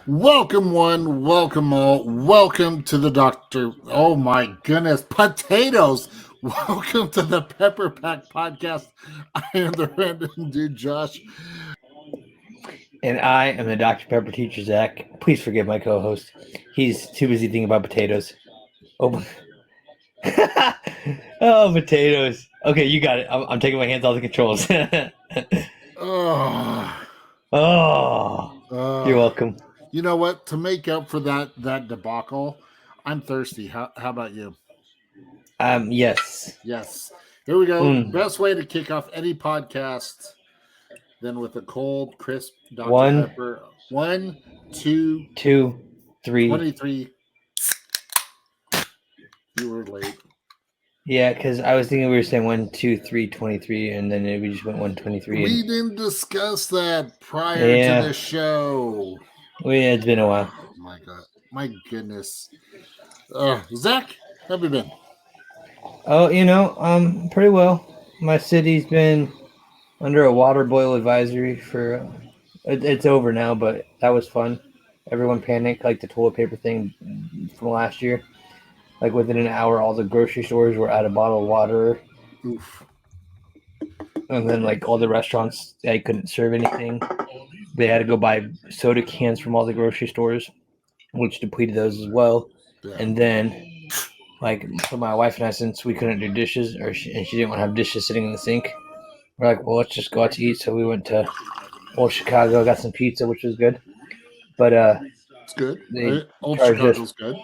Welcome one, welcome all, welcome to the doctor. Oh my goodness, potatoes! Welcome to the Pepper Pack Podcast. I am the random dude, Josh. And I am the Dr. Pepper teacher, Zach. Please forgive my co-host. He's too busy thinking about potatoes. Oh, oh, potatoes. Okay, you got it. I'm taking my hands off the controls. Oh, You're welcome. You know what? To make up for that debacle, I'm thirsty. How about you? Yes. Yes. Here we go. Mm. Best way to kick off any podcast than with a cold, crisp Dr. One, Pepper. 1, 2, 2, 3. 23. You were late. Yeah, because I was thinking we were saying 1, 2, 3, 23, and then we just went 123. We didn't discuss that prior to the show. It's been a while. Oh my god. My goodness. Zach, how have you been? Oh, pretty well. My city's been under a water boil advisory for it's over now, but that was fun. Everyone panicked like the toilet paper thing from last year. Like within an hour, all the grocery stores were out of bottled water. Oof. And then like all the restaurants, they couldn't serve anything. They had to go buy soda cans from all the grocery stores, which depleted those as well. Yeah. And then like so my wife and I, since we couldn't do dishes, and she didn't want to have dishes sitting in the sink, we're like, well, let's just go out to eat. So we went to Old Chicago, got some pizza, which was good. But it's good. They Old charged Chicago's us, good.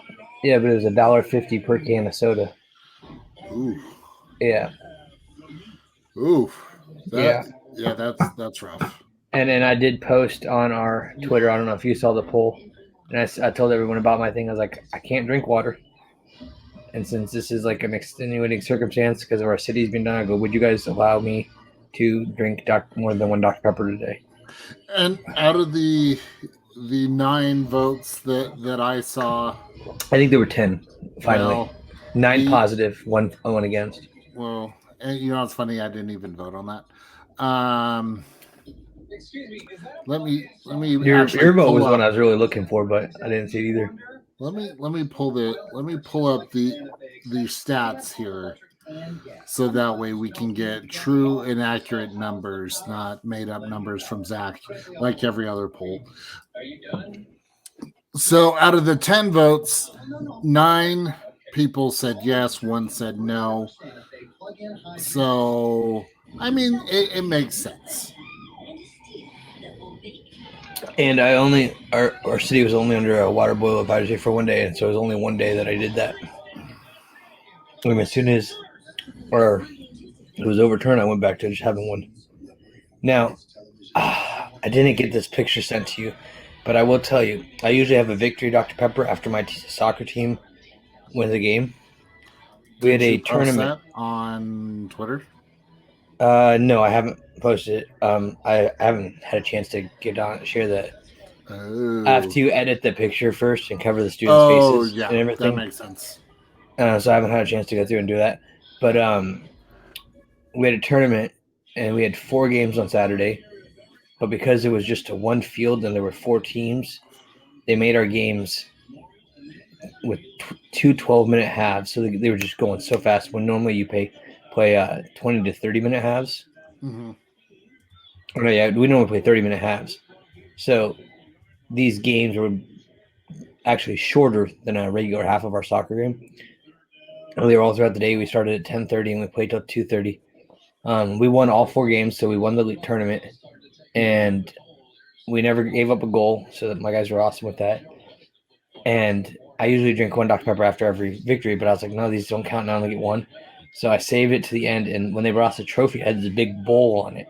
yeah, but it was $1.50 per can of soda. Ooh. Yeah. Ooh. Yeah. Yeah, that's rough. And then I did post on our Twitter. I don't know if you saw the poll. And I told everyone about my thing. I was like, I can't drink water. And since this is like an extenuating circumstance because of our city's been done, I go, would you guys allow me to drink more than one Dr. Pepper today? And out of the 9 votes that I saw, I think there were 10 finally. Well, 9 positive, one against. Well, and you know it's funny, I didn't even vote on that. Let me your vote was one I was really looking for, but I didn't see it either. Let me pull up the stats here, so that way we can get true and accurate numbers, not made up numbers from Zach, like every other poll. So out of the 10 votes, 9 people said yes, 1 said no. So I mean, it makes sense. And our city was only under a water boil advisory for one day, and so it was only one day that I did that. As soon as it was overturned, I went back to just having one. Now, I didn't get this picture sent to you, but I will tell you, I usually have a victory Dr. Pepper after my soccer team wins a game. We had a tournament on Twitter. No, I haven't posted it. I haven't had a chance to get on share that. Oh. I have to edit the picture first and cover the students' faces and everything. That makes sense. So I haven't had a chance to go through and do that. But we had a tournament and we had 4 games on Saturday. But because it was just a one field and there were 4 teams, they made our games with 2 12-minute halves. So they were just going so fast when normally you play 20 to 30-minute halves. Mm-hmm. Oh, yeah, we normally play 30-minute halves. So these games were actually shorter than a regular half of our soccer game. They were all throughout the day. We started at 10:30 and we played till 2:30. We won all 4 games, so we won the league tournament. And we never gave up a goal, so my guys were awesome with that. And I usually drink 1 Dr. Pepper after every victory, but I was like, no, these don't count now. I only get 1. So I saved it to the end, and when they brought us the trophy, it had this big bowl on it.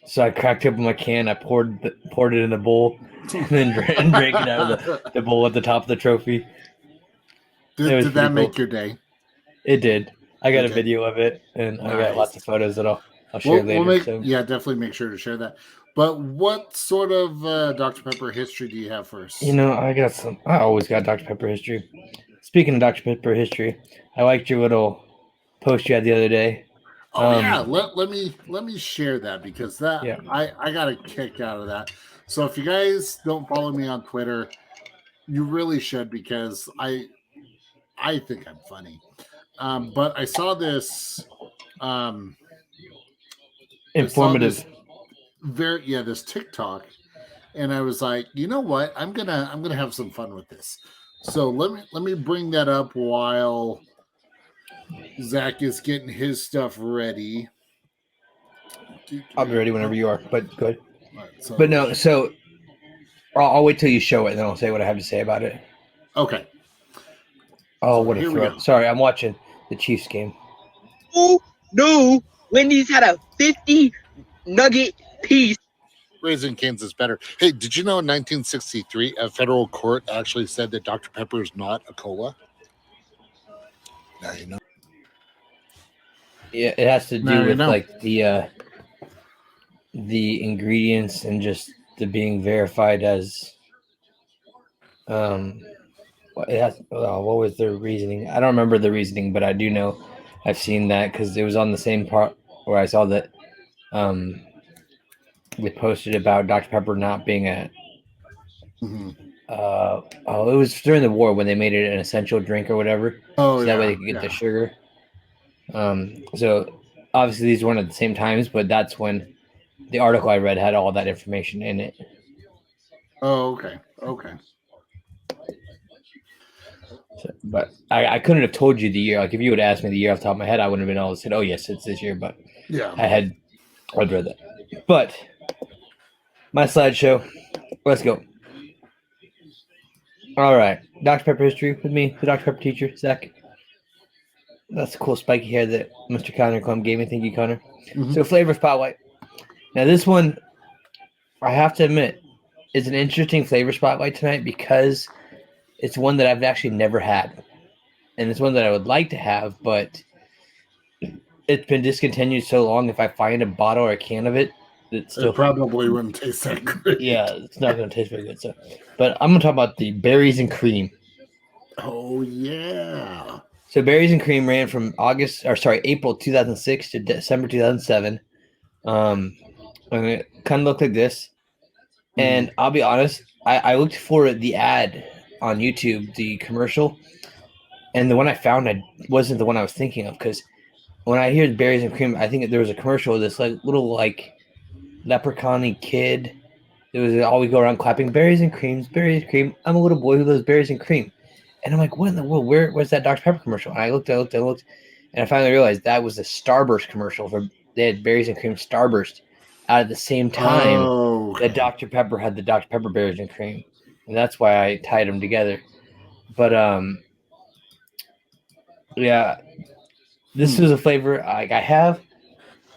So I cracked open my can, I poured it in the bowl, and then drank it out of the bowl at the top of the trophy. Did that make cool. Your day? It did. I got a video of it, and nice. I got lots of photos that I'll share later. Yeah, definitely make sure to share that. But what sort of Dr. Pepper history do you have first? I always got Dr. Pepper history. Speaking of Dr. Pepper history, I liked your little post you had the other day. Oh yeah, let me share that because I got a kick out of that. So if you guys don't follow me on Twitter, you really should because I think I'm funny. But I saw this. Um, I saw this Informative. this TikTok, and I was like, you know what? I'm gonna have some fun with this. So let me bring that up while Zach is getting his stuff ready. I'll be ready whenever Oh, you are. But good. right, But so no. So I'll wait till you show it, and then I'll say what I have to say about it. okay. Oh, So what a here we throw! go. Sorry, I'm watching the Chiefs game. Oh no, Wendy's had a 50 nugget piece. Raising Cane's is better. Hey, did you know in 1963 a federal court actually said that Dr. Pepper is not a cola? Now you know. Yeah, it has to do Now you with know. like the ingredients and just the being verified as um it has, what was their reasoning? I don't remember the reasoning, but I do know I've seen that because it was on the same part where I saw that um they posted about Dr. Pepper not being a Mm-hmm. it was during the war when they made it an essential drink or whatever, Oh so that way yeah, they could get the yeah. sugar. So obviously these weren't at the same times, but that's when the article I read had all that information in it. Oh okay, okay. So, but I couldn't have told you the year. Like if you would ask me the year off the top of my head, I wouldn't have been able to say, "Oh yes, it's this year." But Yeah. I'd read that. But my slideshow. Let's go. All right, Dr. Pepper history with me, the Dr. Pepper teacher, Zach. That's a cool spiky hair that Mr. Connor Clum gave me. Thank you, Connor. Mm-hmm. So flavor spotlight. Now this one, I have to admit, is an interesting flavor spotlight tonight because it's one that I've actually never had, and it's one that I would like to have, but it's been discontinued so long. If I find a bottle or a can of it, it's It still probably wouldn't taste that great. yeah, it's not going to taste very good. So, but I'm going to talk about the berries and cream. Oh yeah. So berries and cream ran from April 2006 to December 2007. And it kind of looked like this. And I'll be honest, I looked for the ad on YouTube, the commercial, and the one I found wasn't the one I was thinking of because when I hear berries and cream, I think there was a commercial of this like little like leprechaun kid. It was always go around clapping berries and cream. I'm a little boy who loves berries and cream. And I'm like, what in the world? Where's that Dr. Pepper commercial? And I looked, and I finally realized that was the Starburst commercial for they had berries and cream Starburst out at the same time Oh that okay. Dr. Pepper had the Dr. Pepper berries and cream. And that's why I tied them together. But yeah, this is a flavor like I have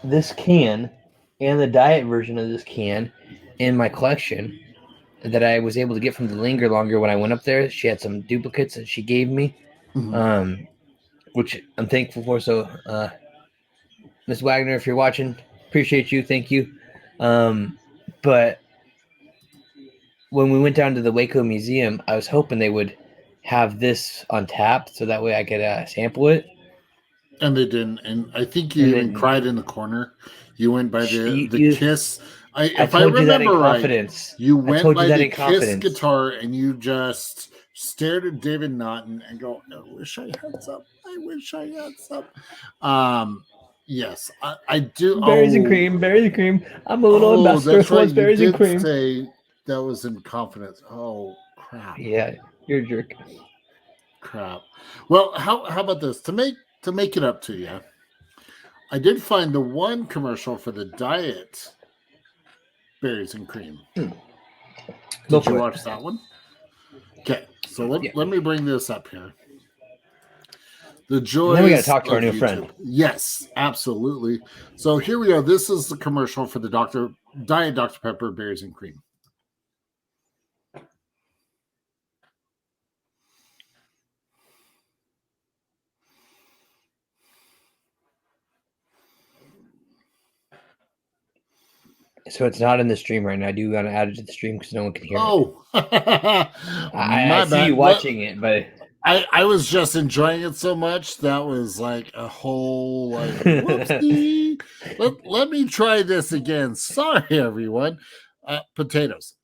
this can and the diet version of this can in my collection that I was able to get from the Linger Longer when I went up there. She had some duplicates that she gave me, Mm-hmm. which I'm thankful for. So, Miss Wagner, if you're watching, appreciate you. Thank you. But when we went down to the Waco Museum, I was hoping they would have this on tap so that way I could sample it. And they didn't. And I think you And even then cried in the corner. You went by the you Kiss. I If I told you that in remember right, confidence. you I went told you by that the in Kiss confidence. guitar and you just stared at David Naughton and go, "I wish I had some. I wish I had some." Yes, I do. Berries and cream, berries and cream. I'm a little Oh, ambassador that's who right. wants You berries and did cream. say that was in confidence. Oh crap. Yeah, you're a jerk. Crap. Well, how about this to make it up to you? I did find the one commercial for the diet berries and cream. Go Did you for it. watch that one? Okay, so Yeah. let me bring this up here. The And then we got to joys talk to our of new YouTube. friend. Yes, absolutely. So here we go. This is the commercial for the Diet Dr. Pepper berries and cream. So it's not in the stream right now. I do want to add it to the stream because no one can hear it. Oh, I my see you bad. watching it, but I was just enjoying it so much that was like a whole like whoopsie. Let me try this again. Sorry, everyone. potatoes.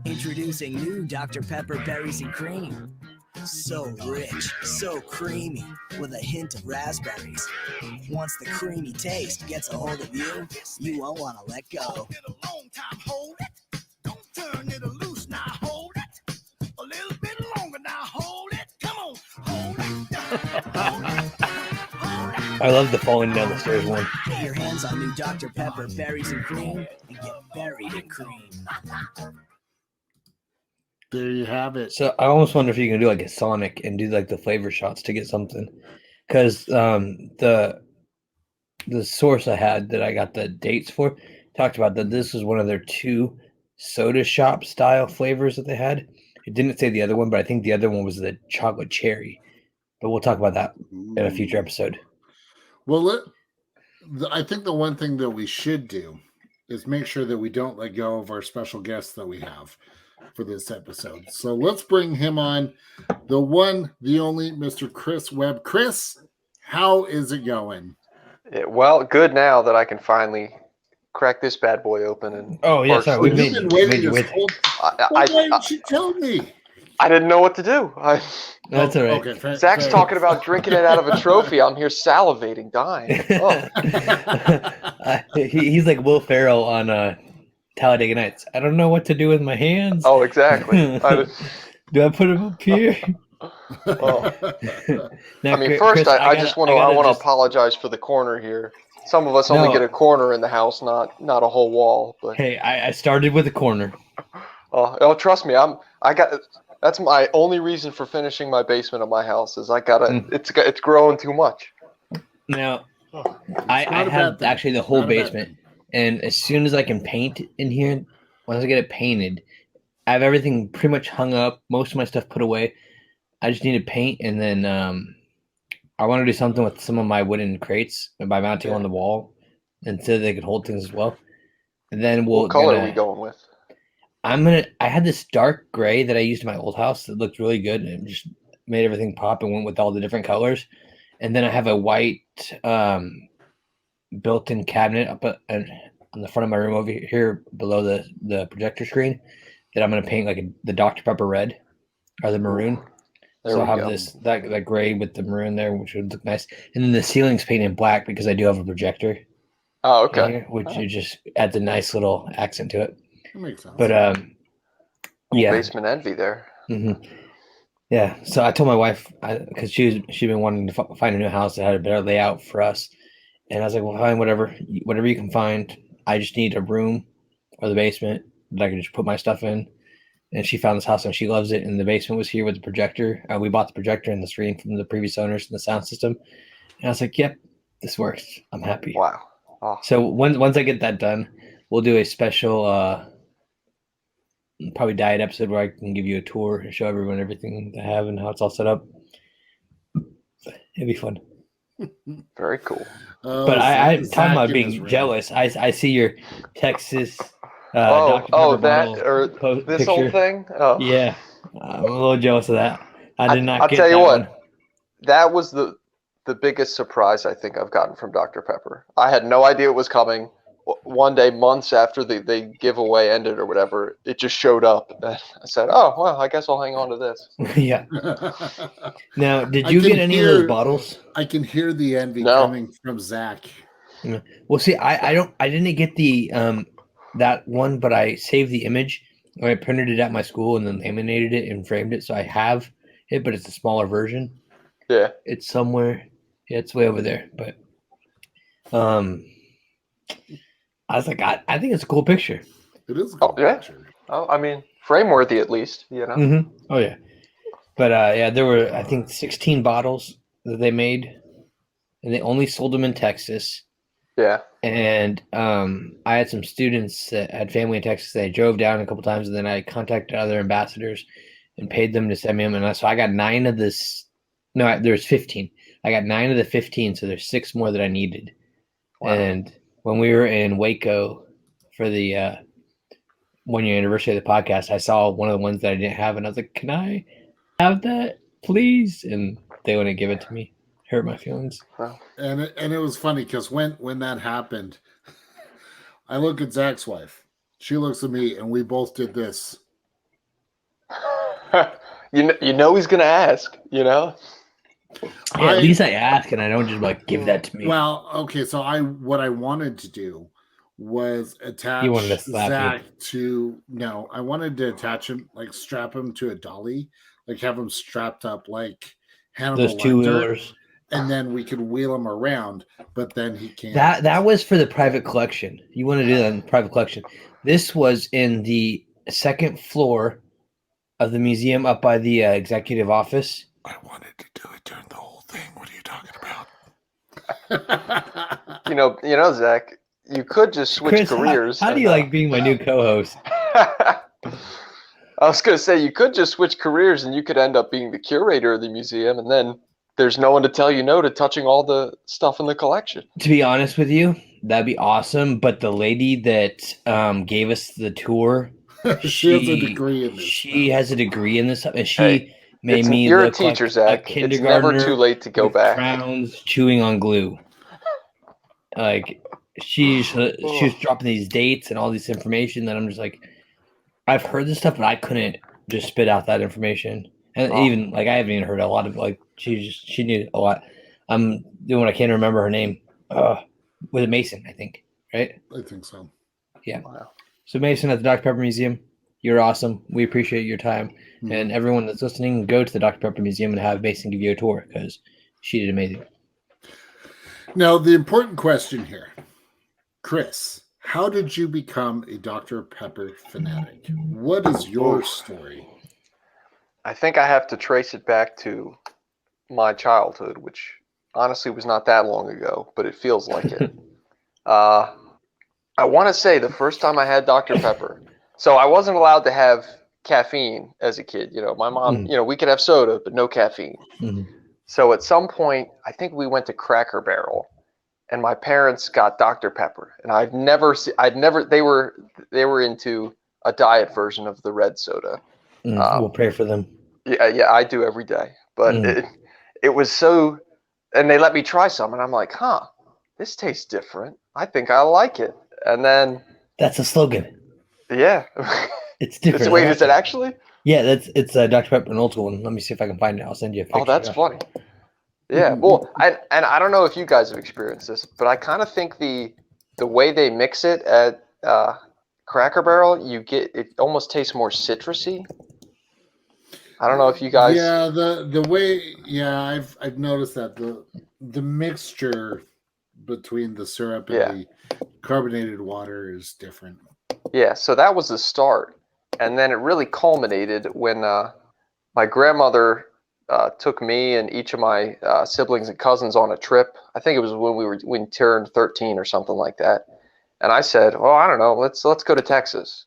Introducing new Dr. Pepper Berries and Cream. So rich, so creamy, with a hint of raspberries. Once the creamy taste gets a hold of you, you won't want to let go. Turn it loose now, hold it. A little bit longer now, hold it. Come on, hold it. I love the falling down the stairs one. Get your hands on new Dr. Pepper Berries and Cream and get buried in cream. There you have it. So I almost wonder if you can do like a Sonic and do like the flavor shots to get something, because the source I had that I got the dates for talked about that this was one of their 2 soda shop style flavors that they had. It didn't say the other one, but I think the other one was the chocolate cherry. But we'll talk about that in a future episode. Well, I think the one thing that we should do is make sure that we don't let go of our special guest that we have for this episode. So let's bring him on, the one, the only, Mr. Chris Webb. Chris, how is it going? Well, good now that I can finally crack this bad boy open. And Oh, yeah, sorry. You've been waiting this whole why didn't you tell me? I didn't know what to do. That's all right. Okay, Zach's talking about drinking it out of a trophy. I'm here salivating, dying. Oh. He's like Will Ferrell on Talladega Nights. I don't know what to do with my hands. Oh, exactly. Do I put him up here? Oh. Now, I mean, Chris, first, I want to apologize for the corner here. Some of us only get a corner in the house, not a whole wall. But hey, I started with a corner. Oh, trust me, that's my only reason for finishing my basement of my house is it's growing too much. Now, I have actually the whole basement, and as soon as I can paint in here, once I get it painted, I have everything pretty much hung up, most of my stuff put away. I just need to paint, and then I want to do something with some of my wooden crates by mounting on the wall, and so they could hold things as well. And then what color are we going with? I had this dark gray that I used in my old house that looked really good and just made everything pop and went with all the different colors. And then I have a white built-in cabinet up on the front of my room over here below the projector screen that I'm going to paint like the Dr. Pepper red or the maroon. So I'll have that gray with the maroon there, which would look nice. And then the ceiling's painted black because I do have a projector. Oh, okay. Here, which it just adds a nice little accent to it. That makes sense. But yeah, basement envy there. Mm-hmm. Yeah. So I told my wife because she'd been wanting to find a new house that had a better layout for us, and I was like, "Well, fine, whatever you can find. I just need a room or the basement that I can just put my stuff in." And she found this house and she loves it. And the basement was here with the projector. We bought the projector and the screen from the previous owners and the sound system. And I was like, "Yep, this works. I'm happy." Wow. Oh. So once I get that done, we'll do a special. Probably diet episode where I can give you a tour and show everyone everything I have and how it's all set up. It'd be fun. Very cool. But I'm talking about being jealous. I see your Texas. That or this picture. whole thing. Oh. Yeah, I'm a little jealous of that. I did not. I'll get tell you that what. one. That was the biggest surprise I think I've gotten from Dr. Pepper. I had no idea it was coming. One day, months after the giveaway ended or whatever, it just showed up. And I said, "Oh, well, I guess I'll hang on to this." Yeah. Now, did you get any of those bottles? I can hear the envy coming from Zach. Yeah. Well, see, I didn't get the that one, but I saved the image. I printed it at my school and then laminated it and framed it, so I have it, but it's a smaller version. Yeah. It's somewhere. Yeah, it's way over there. But I was like, I think it's a cool picture. It is a cool picture. Oh, I mean, frame worthy at least, you know. Mm-hmm. Oh yeah. But yeah, there were I think 16 bottles that they made, and they only sold them in Texas. Yeah. And I had some students that had family in Texas. They drove down a couple times, and then I contacted other ambassadors and paid them to send me them. And so I got 9 of this. No, there's 15. I got 9 of the 15, so there's 6 more that I needed. Wow. And when we were in Waco for the 1-year anniversary of the podcast, I saw one of the ones that I didn't have, and I was like, "Can I have that, please?" And they wouldn't give it to me. Hurt my feelings. And it was funny because when that happened, I look at Zach's wife. She looks at me, and we both did this. You know he's gonna ask. You know. Yeah, at least I ask, and I don't just like give that to me. Well, okay, so what I wanted to do was attach You wanted to slap me. Zach to I wanted to attach him, like strap him to a dolly, like have him strapped up like Hannibal Those two Lecter, wheelers. and then we could wheel him around, but then he can't. That was for the private collection. You want to do that in the private collection. This was in the second floor of the museum up by the executive office. I wanted to do it during the whole thing. What are you talking about? You know, Zach. You could just switch Chris, careers. How do you like being my new co-host? I was going to say you could just switch careers, and you could end up being the curator of the museum, and then there's no one to tell you no to touching all the stuff in the collection. To be honest with you, that'd be awesome. But the lady that gave us the tour, she has a degree in this. She has a degree in this, and she made me you're look a teacher, like Zach. a It's never kindergartner too late to go with back. crowns chewing on glue. Like she was dropping these dates and all this information that I'm just like, I've heard this stuff, but I couldn't just spit out that information. And even like I haven't even heard a lot of like she knew a lot. I'm doing I can't remember her name. Was it Mason? I think, right? I think so. Yeah. Wow. So Mason at the Dr. Pepper Museum, you're awesome. We appreciate your time, and everyone that's listening, go to the Dr. Pepper Museum and have Mason give you a tour because she did amazing. Now, the important question here, Chris, how did you become a Dr. Pepper fanatic? What is your story? I think I have to trace it back to my childhood, which honestly was not that long ago, but it feels like it. I want to say the first time I had Dr. Pepper, so I wasn't allowed to have caffeine as a kid. My mom, we could have soda, but no caffeine. Mm-hmm. So at some point, I think we went to Cracker Barrel, and my parents got Dr. Pepper, and they were into a diet version of the red soda. We'll pray for them. Yeah, I do every day. But it was so, and they let me try some, and I'm like, this tastes different. I think I like it. And then that's a slogan. Yeah, it's different. Wait, is it actually? Yeah, it's Dr. Pepper, an old school one. Let me see if I can find it. I'll send you a picture. Oh, that's funny. Yeah, well, and I don't know if you guys have experienced this, but I kind of think the way they mix it at Cracker Barrel, it almost tastes more citrusy. I don't know if you guys. Yeah, the way. Yeah, I've noticed that the mixture between the syrup and the carbonated water is different. Yeah, so that was the start, and then it really culminated when my grandmother took me and each of my siblings and cousins on a trip. I think it was when we turned 13 or something like that. And I said, well, I don't know, let's go to Texas.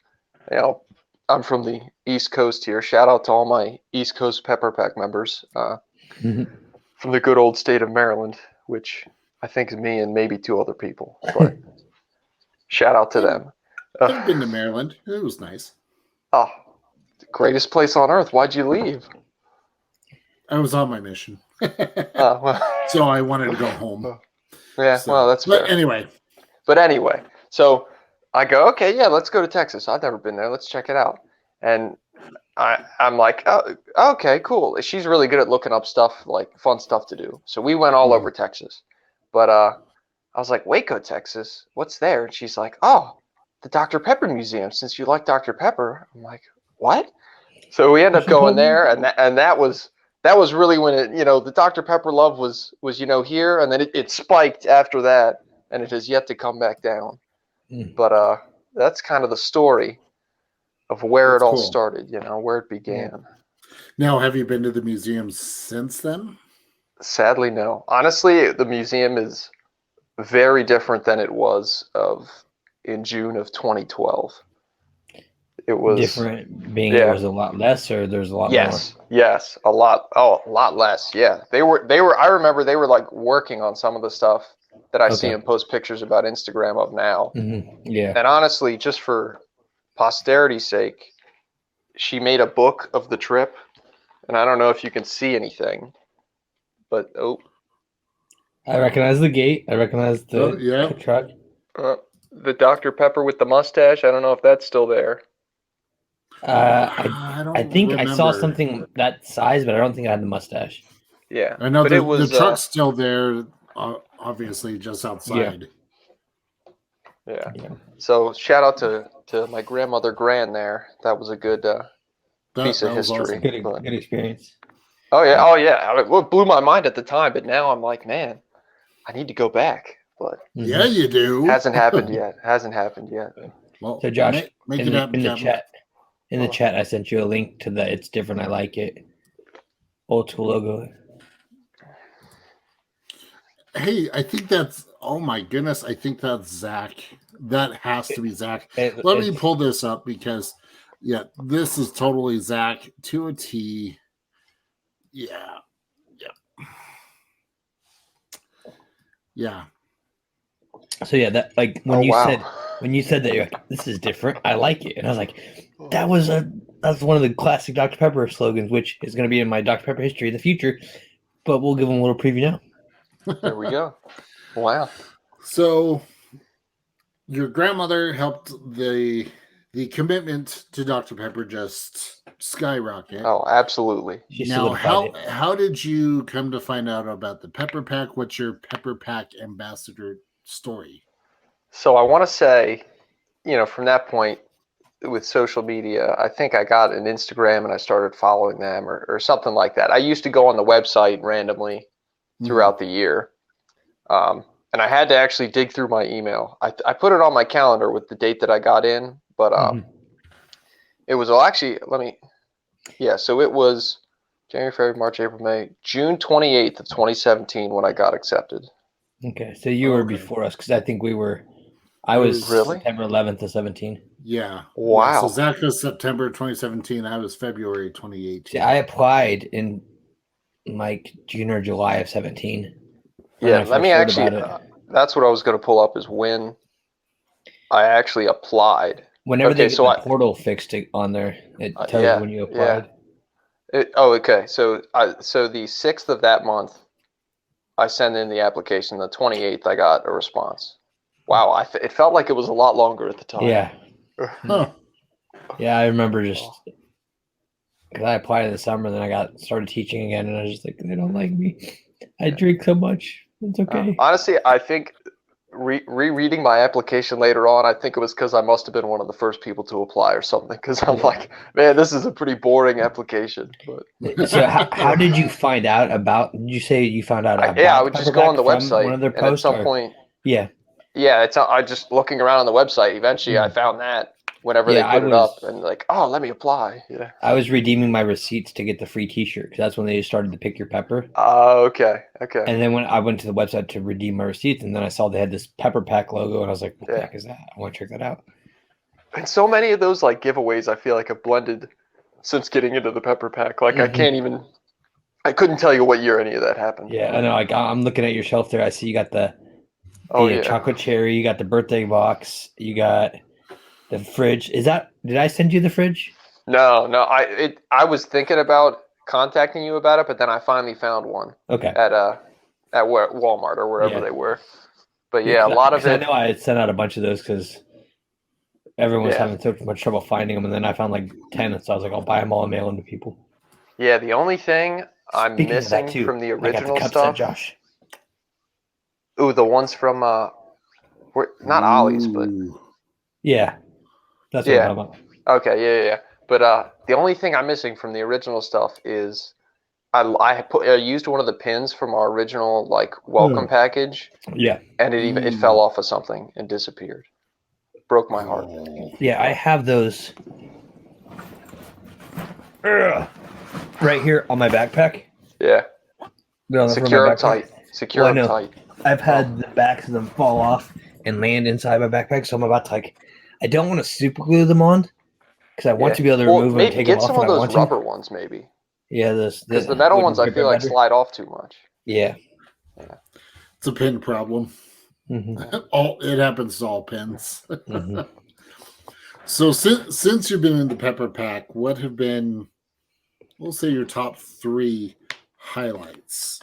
I'm from the East Coast here. Shout out to all my East Coast Pepper Pack members from the good old state of Maryland, which I think is me and maybe two other people. But shout out to them. I've been to Maryland. It was nice. Oh, the greatest place on earth. Why'd you leave? I was on my mission. Well. So I wanted to go home. Yeah, well, that's fair. But anyway. So I go, okay, yeah, let's go to Texas. I've never been there. Let's check it out. And I'm like, oh, okay, cool. She's really good at looking up stuff, like fun stuff to do. So we went all over Texas. But I was like, Waco, Texas, what's there? And she's like, oh, the Dr. Pepper Museum, since you like Dr. Pepper. I'm like, what? So we end up going there, and that was really when it, the Dr. Pepper love was here, and then it spiked after that, and it has yet to come back down. But that's kind of the story of where it all started, where it began. Now, have you been to the museum since then? Sadly, no. Honestly, the museum is very different than it was in June of 2012. It was different, being there was a lot less, or there's a lot more. Yes, a lot less. Yeah, they were. I remember they were like working on some of the stuff that I see and post pictures about Instagram of now. Yeah. And honestly, just for posterity's sake, she made a book of the trip, and I don't know if you can see anything, but I recognize the gate. I recognize the truck. the Dr. Pepper with the mustache. I don't know if that's still there. I don't I think I saw remember. something that size, but I don't think I had the mustache. Yeah, I know but the, it was the truck's still there, obviously just outside. yeah. Yeah. So shout out to my grandmother Gran there. That was a good piece of That was history. awesome. But- Good experience. oh yeah. It blew my mind at the time, but now I'm like, man, I need to go back. But Yeah, you do. hasn't happened yet. Hasn't happened yet. Well, So Josh, make in it the, happen, in the Captain. chat, I sent you a link to the "It's Different, I Like It" old school logo. Hey, I think that's. Oh my goodness, I think that's Zach. That has to be Zach. Let me pull this up because, yeah, this is totally Zach to a T. Yeah. So yeah, that like when you said that, you're like, this is different, I like it, and I was like, that's one of the classic Dr. Pepper slogans, which is going to be in my Dr. Pepper history in the future. But we'll give them a little preview now. There we go. Wow. So your grandmother helped the commitment to Dr. Pepper just skyrocket. Oh, absolutely. Now, how did you come to find out about the Pepper Pack? What's your Pepper Pack ambassador story? So I want to say, from that point with social media, I think I got an Instagram and I started following them or something like that. I used to go on the website randomly throughout the year. And I had to actually dig through my email. I put it on my calendar with the date that I got in, but it was so it was January, February, March, April, May, June 28th of 2017 when I got accepted. Okay, so you were before us because I think I was Really? September 11th of 17. Yeah. Wow. Yeah, so Zach was September 2017. I was February 2018. See, I applied in like June or July of 17. Yeah, let me actually. That's what I was going to pull up is when I actually applied. Whenever they get the portal fixed on there, it tells you when you applied. Yeah. Okay. So the 6th of that month, I sent in the application. The 28th, I got a response. Wow, it felt like it was a lot longer at the time. Yeah. Huh. Yeah, I remember just because I applied in the summer, then I started teaching again, and I was just like, they don't like me. I drink so much. It's okay. Honestly, I think rereading my application later on, I think it was because I must have been one of the first people to apply or something. Because I'm like, man, this is a pretty boring application. But so how did you find out about? Did you say you found out about? I would just go on the website one of their and posts, at some point. Yeah. Yeah, I just looking around on the website. Eventually, I found that whenever they put it up, and like, oh, let me apply. Yeah. I was redeeming my receipts to get the free T-shirt because that's when they started to pick your pepper. Oh, okay. And then when I went to the website to redeem my receipts, and then I saw they had this Pepper Pack logo, and I was like, what the heck is that? I want to check that out. And so many of those like giveaways, I feel like have blended since getting into the Pepper Pack. Like I couldn't tell you what year any of that happened. Yeah, I know. Like I'm looking at your shelf there. I see you got the chocolate cherry. You got the birthday box. You got the fridge. Did I send you the fridge? No. I was thinking about contacting you about it, but then I finally found one. Okay. At Walmart or wherever they were. But yeah, a lot of it. I know I had sent out a bunch of those because everyone was having so much trouble finding them, and then I found like 10, so I was like, I'll buy them all and mail them to people. Yeah, the only thing I'm missing from the original stuff. Josh. Ooh, the ones from not Ollie's, but yeah, that's what I'm talking about. Okay, yeah. But the only thing I'm missing from the original stuff is I used one of the pins from our original like welcome package. Yeah, and it fell off of something and disappeared. Broke my heart. Yeah, I have those right here on my backpack. Yeah. Secure up tight. Secure up tight. I've had the backs of them fall off and land inside my backpack, so I'm about to I don't want to super glue them on because I want to be able to remove them and take them off. Get some of those rubber ones, maybe. Yeah, because the metal ones I feel like slide off too much. Yeah. It's a pin problem. It happens to all pins. So since you've been in the Pepper Pack, what have been, we'll say, your top 3 highlights?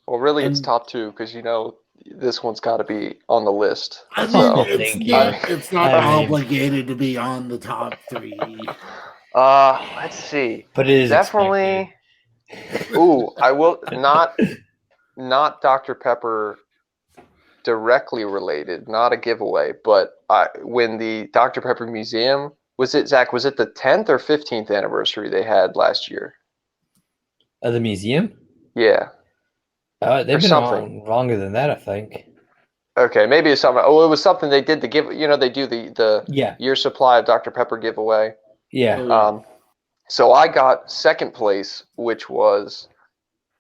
Well, really, it's top 2 because this one's got to be on the list. I mean, So, it's not I mean- obligated to be on the top 3. let's see. But it is Definitely. Ooh, I will not Dr. Pepper directly related, not a giveaway, but when the Dr. Pepper Museum, was it, Zach, was it the 10th or 15th anniversary they had last year? Of the museum? Yeah. They've been something. on longer than that, I think. Okay, maybe it's something. Oh, it was something they did to give. They do the Yeah. year supply of Dr. Pepper giveaway. Yeah. So I got second place, which was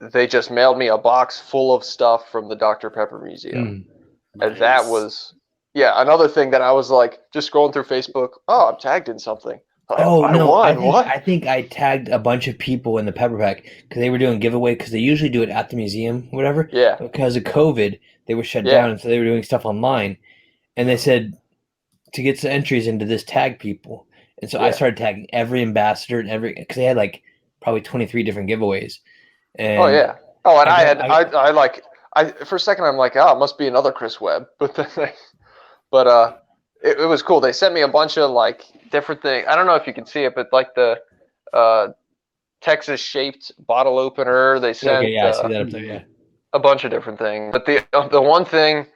they just mailed me a box full of stuff from the Dr. Pepper Museum. And that was, another thing that I was like, just scrolling through Facebook. Oh, I'm tagged in something. I think I tagged a bunch of people in the Pepper Pack because they were doing giveaway because they usually do it at the museum, whatever. Yeah. Because of COVID, they were shut down, and so they were doing stuff online. And they said to get some entries into this, tag people. And so I started tagging every ambassador and because they had like probably 23 different giveaways. And I for a second I'm like, oh, it must be another Chris Webb, but then it was cool. They sent me a bunch of like different things. I don't know if you can see it, but like the Texas shaped bottle opener. They sent I see that up there. Yeah, a bunch of different things. But the one thing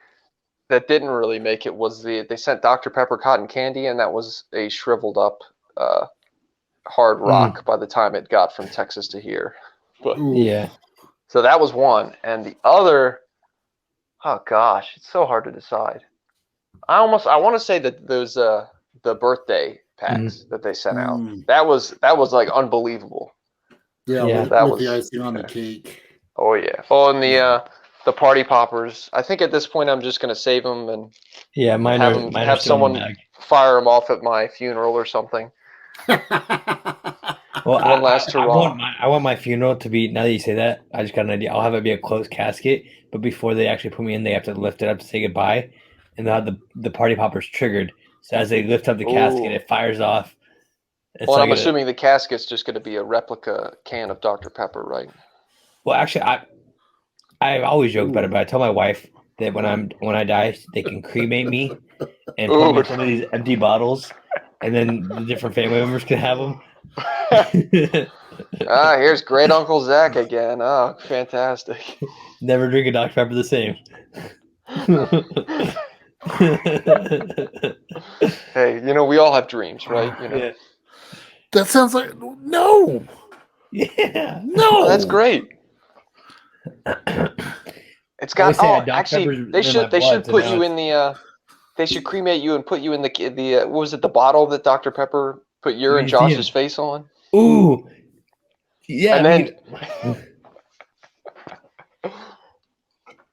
that didn't really make it was they sent Dr. Pepper cotton candy, and that was a shriveled up hard rock by the time it got from Texas to here. But, so that was one, and the other, oh gosh, it's so hard to decide. I want to say that those the birthday packs that they sent out. That was like unbelievable. Yeah, that with the icing on the cake. Oh yeah. Oh, and the party poppers. I think at this point I'm just gonna save them and have someone fire them off at my funeral or something. Well, one last hurrah. I want my funeral to be. Now that you say that, I just got an idea. I'll have it be a closed casket, but before they actually put me in, they have to lift it up to say goodbye, and they'll have the party poppers triggered. So as they lift up the casket, it fires off. Well, I'm assuming the casket's just going to be a replica can of Dr. Pepper, right? Well, actually, I always joke about it, but I tell my wife that when I die, they can cremate me and put me in some of these empty bottles, and then the different family members can have them. Here's great Uncle Zach again. Oh, fantastic. Never drink a Dr. Pepper the same. Hey, we all have dreams, right? Yeah. That sounds like no. Yeah. No. That's great. It's got actually they should put you in the they should cremate you and put you in the what was it, the bottle that Dr. Pepper put your and Josh's face on? Ooh. Yeah.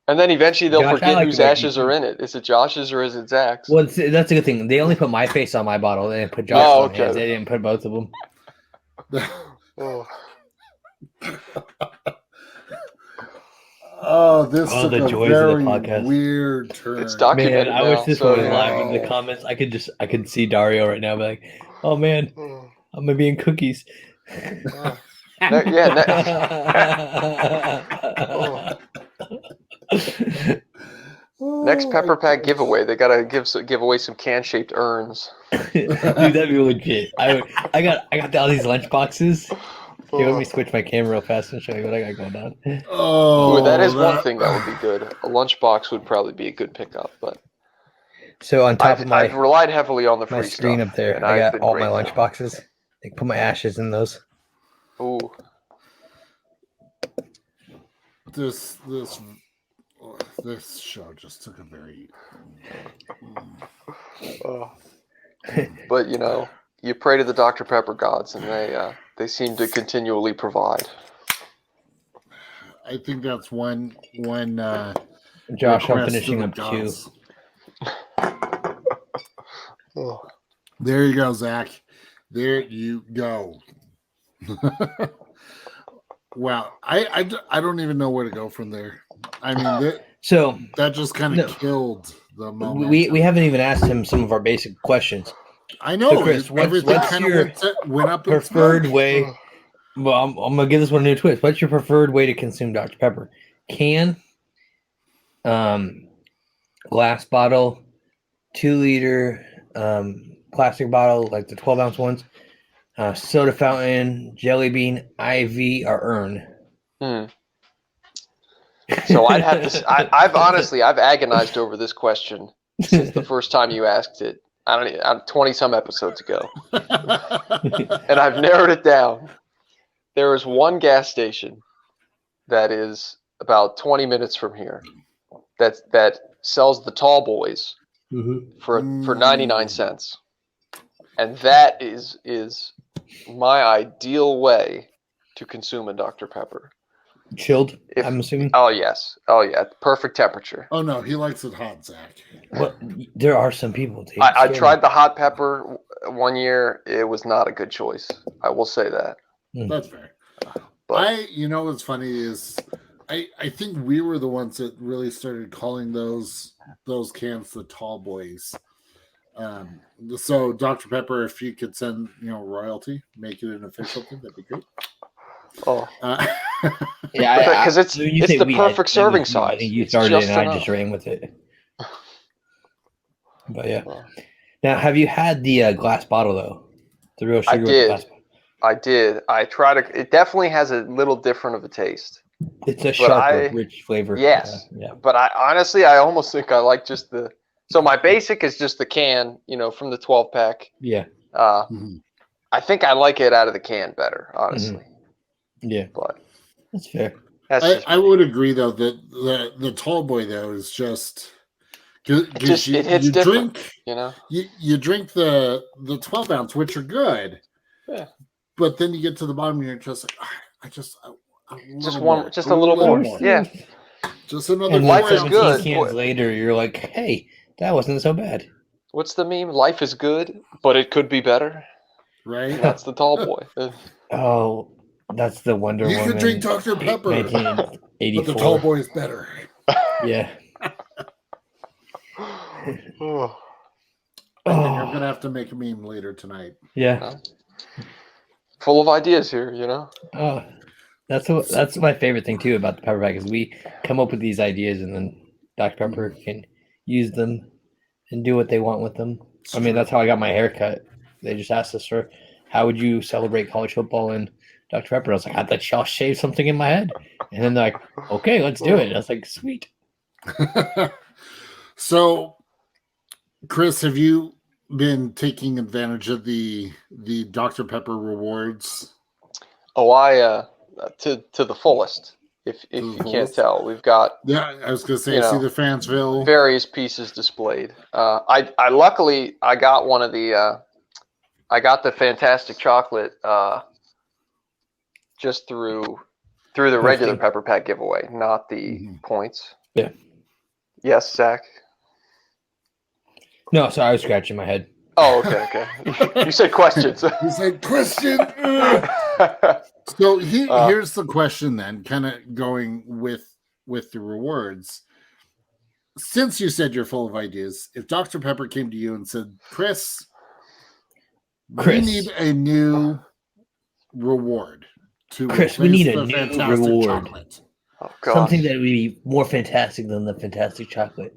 And then eventually they'll forget whose ashes are in it. Is it Josh's or is it Zach's? Well, that's a good thing. They only put my face on my bottle. They didn't put Josh's on his. They didn't put both of them. This took the joys of the podcast. Weird turn. It's documented. Man, I wish this was live in the comments. I could see Dario right now, be like, "Oh man, I'm gonna be in cookies." Next Pepper Pack giveaway, they gotta give away some can-shaped urns. Dude, that'd be legit. I got all these lunch boxes. Here, let me switch my camera real fast and show you what I got going on. Ooh, that is one thing that would be good. A lunchbox would probably be a good pickup, but so on top of I've relied heavily on the free screen stuff, up there. I got all my lunch boxes. I can put my ashes in those. Ooh. This show just took a very. But you pray to the Dr. Pepper gods, and they seem to continually provide. I think that's one. Josh, I'm finishing up 2. There you go, Zach. There you go. Wow, I don't even know where to go from there. I mean, that just kind of killed the moment. We haven't even asked him some of our basic questions. I know. So Chris, what's your went up preferred way? Well, I'm gonna give this one a new twist. What's your preferred way to consume Dr. Pepper? Can, glass bottle, 2-liter plastic bottle, like the 12-ounce ones, soda fountain, jelly bean, IV, or urn. So I'd have to. I've agonized over this question since the first time you asked it. I don't know, 20 some episodes ago, and I've narrowed it down. There is one gas station that is about 20 minutes from here that sells the tall boys for 99 cents, and that is my ideal way to consume a Dr. Pepper. Chilled, I'm assuming. Oh yes, oh yeah, perfect temperature. Oh no, he likes it hot, Zach. Well, there are some people. I tried the hot pepper one year. It was not a good choice. I will say that. That's fair. But you know what's funny is I think we were the ones that really started calling those cans the tall boys. So Dr. Pepper, if you could send royalty, make it an official thing, that'd be great. Oh, yeah, because it's the perfect serving size. I think you started it, and I just ran with it. But yeah. Now, have you had the glass bottle though? The real sugar. I did. I tried it. It definitely has a little different of a taste. It's a sharper, rich flavor. Yes. Yeah. But I almost think I like just the. So my basic is just the can, from the 12 pack. Yeah. I think I like it out of the can better, honestly. Yeah. But that's fair. I would agree though that the tall boy though is just. It hits different, You drink the 12 ounce, which are good. Yeah. But then you get to the bottom and you're just like, just a little more. Yeah. Just another. And life is good. Cans later, you're like, hey, that wasn't so bad. What's the meme? Life is good, but it could be better. Right. And that's the tall boy. Oh, that's the Wonder Woman. You could drink Dr. Pepper. 1984. But the tall boy is better. Yeah. I think I'm gonna have to make a meme later tonight. Yeah. Full of ideas here, Oh, that's my favorite thing too about the Pepper Pack is we come up with these ideas and then Dr. Pepper can use them and do what they want with them. I mean, that's how I got my hair cut. They just asked us for how would you celebrate college football and Dr. Pepper. I was like, I thought y'all shave something in my head. And then they're like, okay, let's do it. And I was like, sweet. So, Chris, have you been taking advantage of the Dr. Pepper rewards? Oh, I to the fullest. If you can't tell, we've got I was gonna say, see the Fansville various pieces displayed. I luckily I got one of the I got the Fantastic Chocolate just through the regular Pepper Pack giveaway, not the points. Yeah. Yes, Zach. No, sorry, I was scratching my head. Oh, okay. You said questions. You said question. So here's the question then, kind of going with the rewards. Since you said you're full of ideas, if Dr. Pepper came to you and said, Chris, we need a new reward we need a new reward. Chocolate. Oh, gosh. Something that would be more fantastic than the Fantastic Chocolate.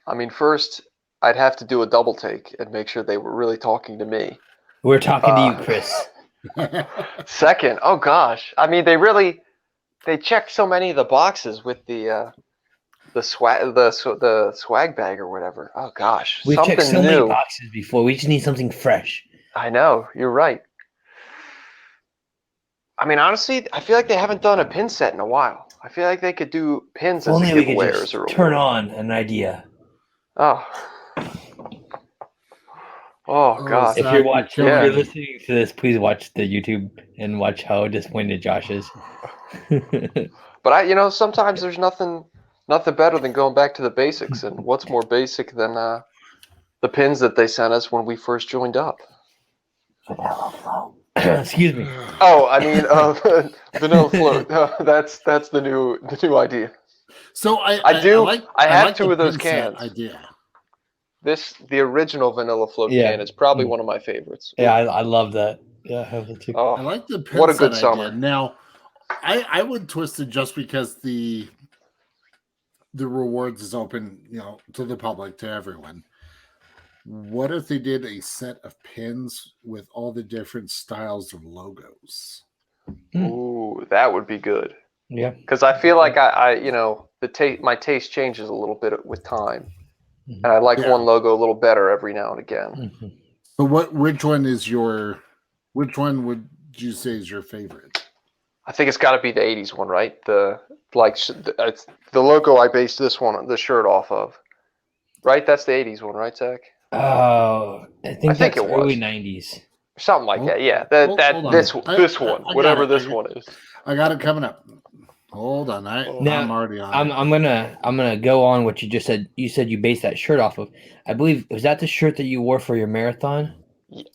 I mean, first, I'd have to do a double take and make sure they were really talking to me. We're talking to you, Chris. Second, oh gosh, I mean, they checked so many of the boxes with the swag bag or whatever. Oh gosh, We've something checked so new. many boxes before. We just need something fresh. I know, you're right. I mean, honestly, I feel like they haven't done a pin set in a while. I feel like they could do pins as a giveaway or a turn on an idea. Oh God! If you're listening to this, please watch the YouTube and watch how disappointed Josh is. But sometimes there's nothing better than going back to the basics. And what's more basic than the pins that they sent us when we first joined up? Excuse me. Oh, I mean, vanilla float. That's the new idea. So I have two of those cans. Idea. The original vanilla float can is probably one of my favorites. Yeah, I love that. Yeah, I have it too. I like the pin what a good set summer. idea. Now, I would twist it just because the the rewards is open, to the public, to everyone. What if they did a set of pins with all the different styles of logos? Ooh, that would be good. Yeah. Because I feel like my taste changes a little bit with time, and I like one logo a little better every now and again. So which one would you say is your favorite? I think it's got to be the '80s one, right? It's the logo I based the shirt off of, right? That's the '80s one, right, Zach? Oh, I think it early was. '90s. Something like that, yeah. Hold on. This I one, got whatever it. this one is. I got it coming up. Hold on, I'm already on. I'm gonna go on what you just said. You said you based that shirt off of. I believe, was that the shirt that you wore for your marathon?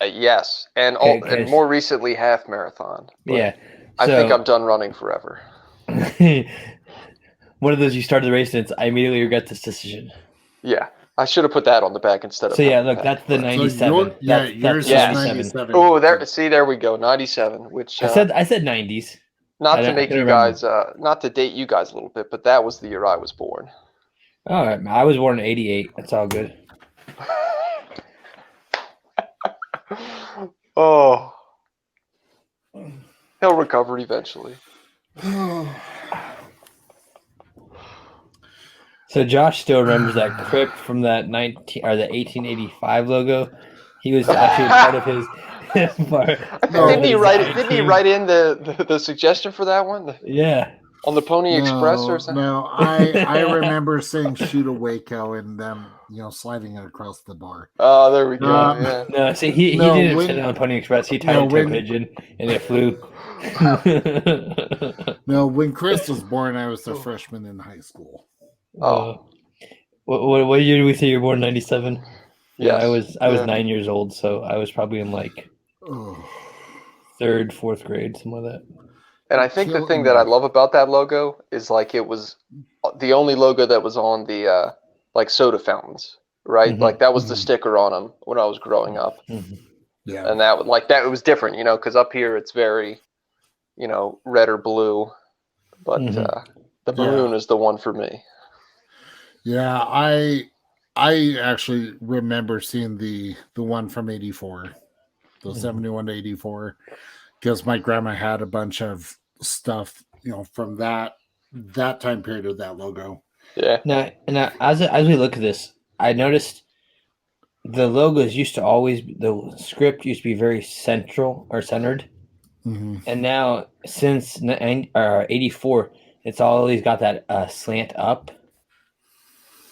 Yes, and and more recently half marathon. Yeah, I think I'm done running forever. One of those you started the race and I immediately regret this decision. Yeah, I should have put that on the back instead of. So yeah, look, that's the '97. Yours is '97. Oh, there we go, '97. Which I said '90s. Not to make you guys, not to date you guys a little bit, but that was the year I was born. All right, I was born in '88. That's all good. Oh, he'll recover eventually. So Josh still remembers that crypt from that the 1885 logo. He was actually part of his. Didn't he write in the suggestion for that one? Yeah. On the Pony Express or something? No, I remember saying shoot a Waco and them, sliding it across the bar. Oh, there we go. Yeah. No, see, he didn't sit on the Pony Express. He tied it to a pigeon and it flew. No, when Chris was born, I was a freshman in high school. Oh. What year did we say you were born? '97. Yeah, I was 9 years old, so I was probably in third, fourth grade, something like that. And I think the thing that I love about that logo is it was the only logo that was on the soda fountains, right? Mm-hmm. Like that was the sticker on them when I was growing up. Mm-hmm. Yeah, and that it was different, because up here it's very, red or blue, but the maroon is the one for me. Yeah, I actually remember seeing the one from '84, the 71 to '84, because my grandma had a bunch of stuff, from that time period of that logo. Yeah. Now as we look at this, I noticed the logos the script used to be very centered, and now since '84, it's always got that slant up.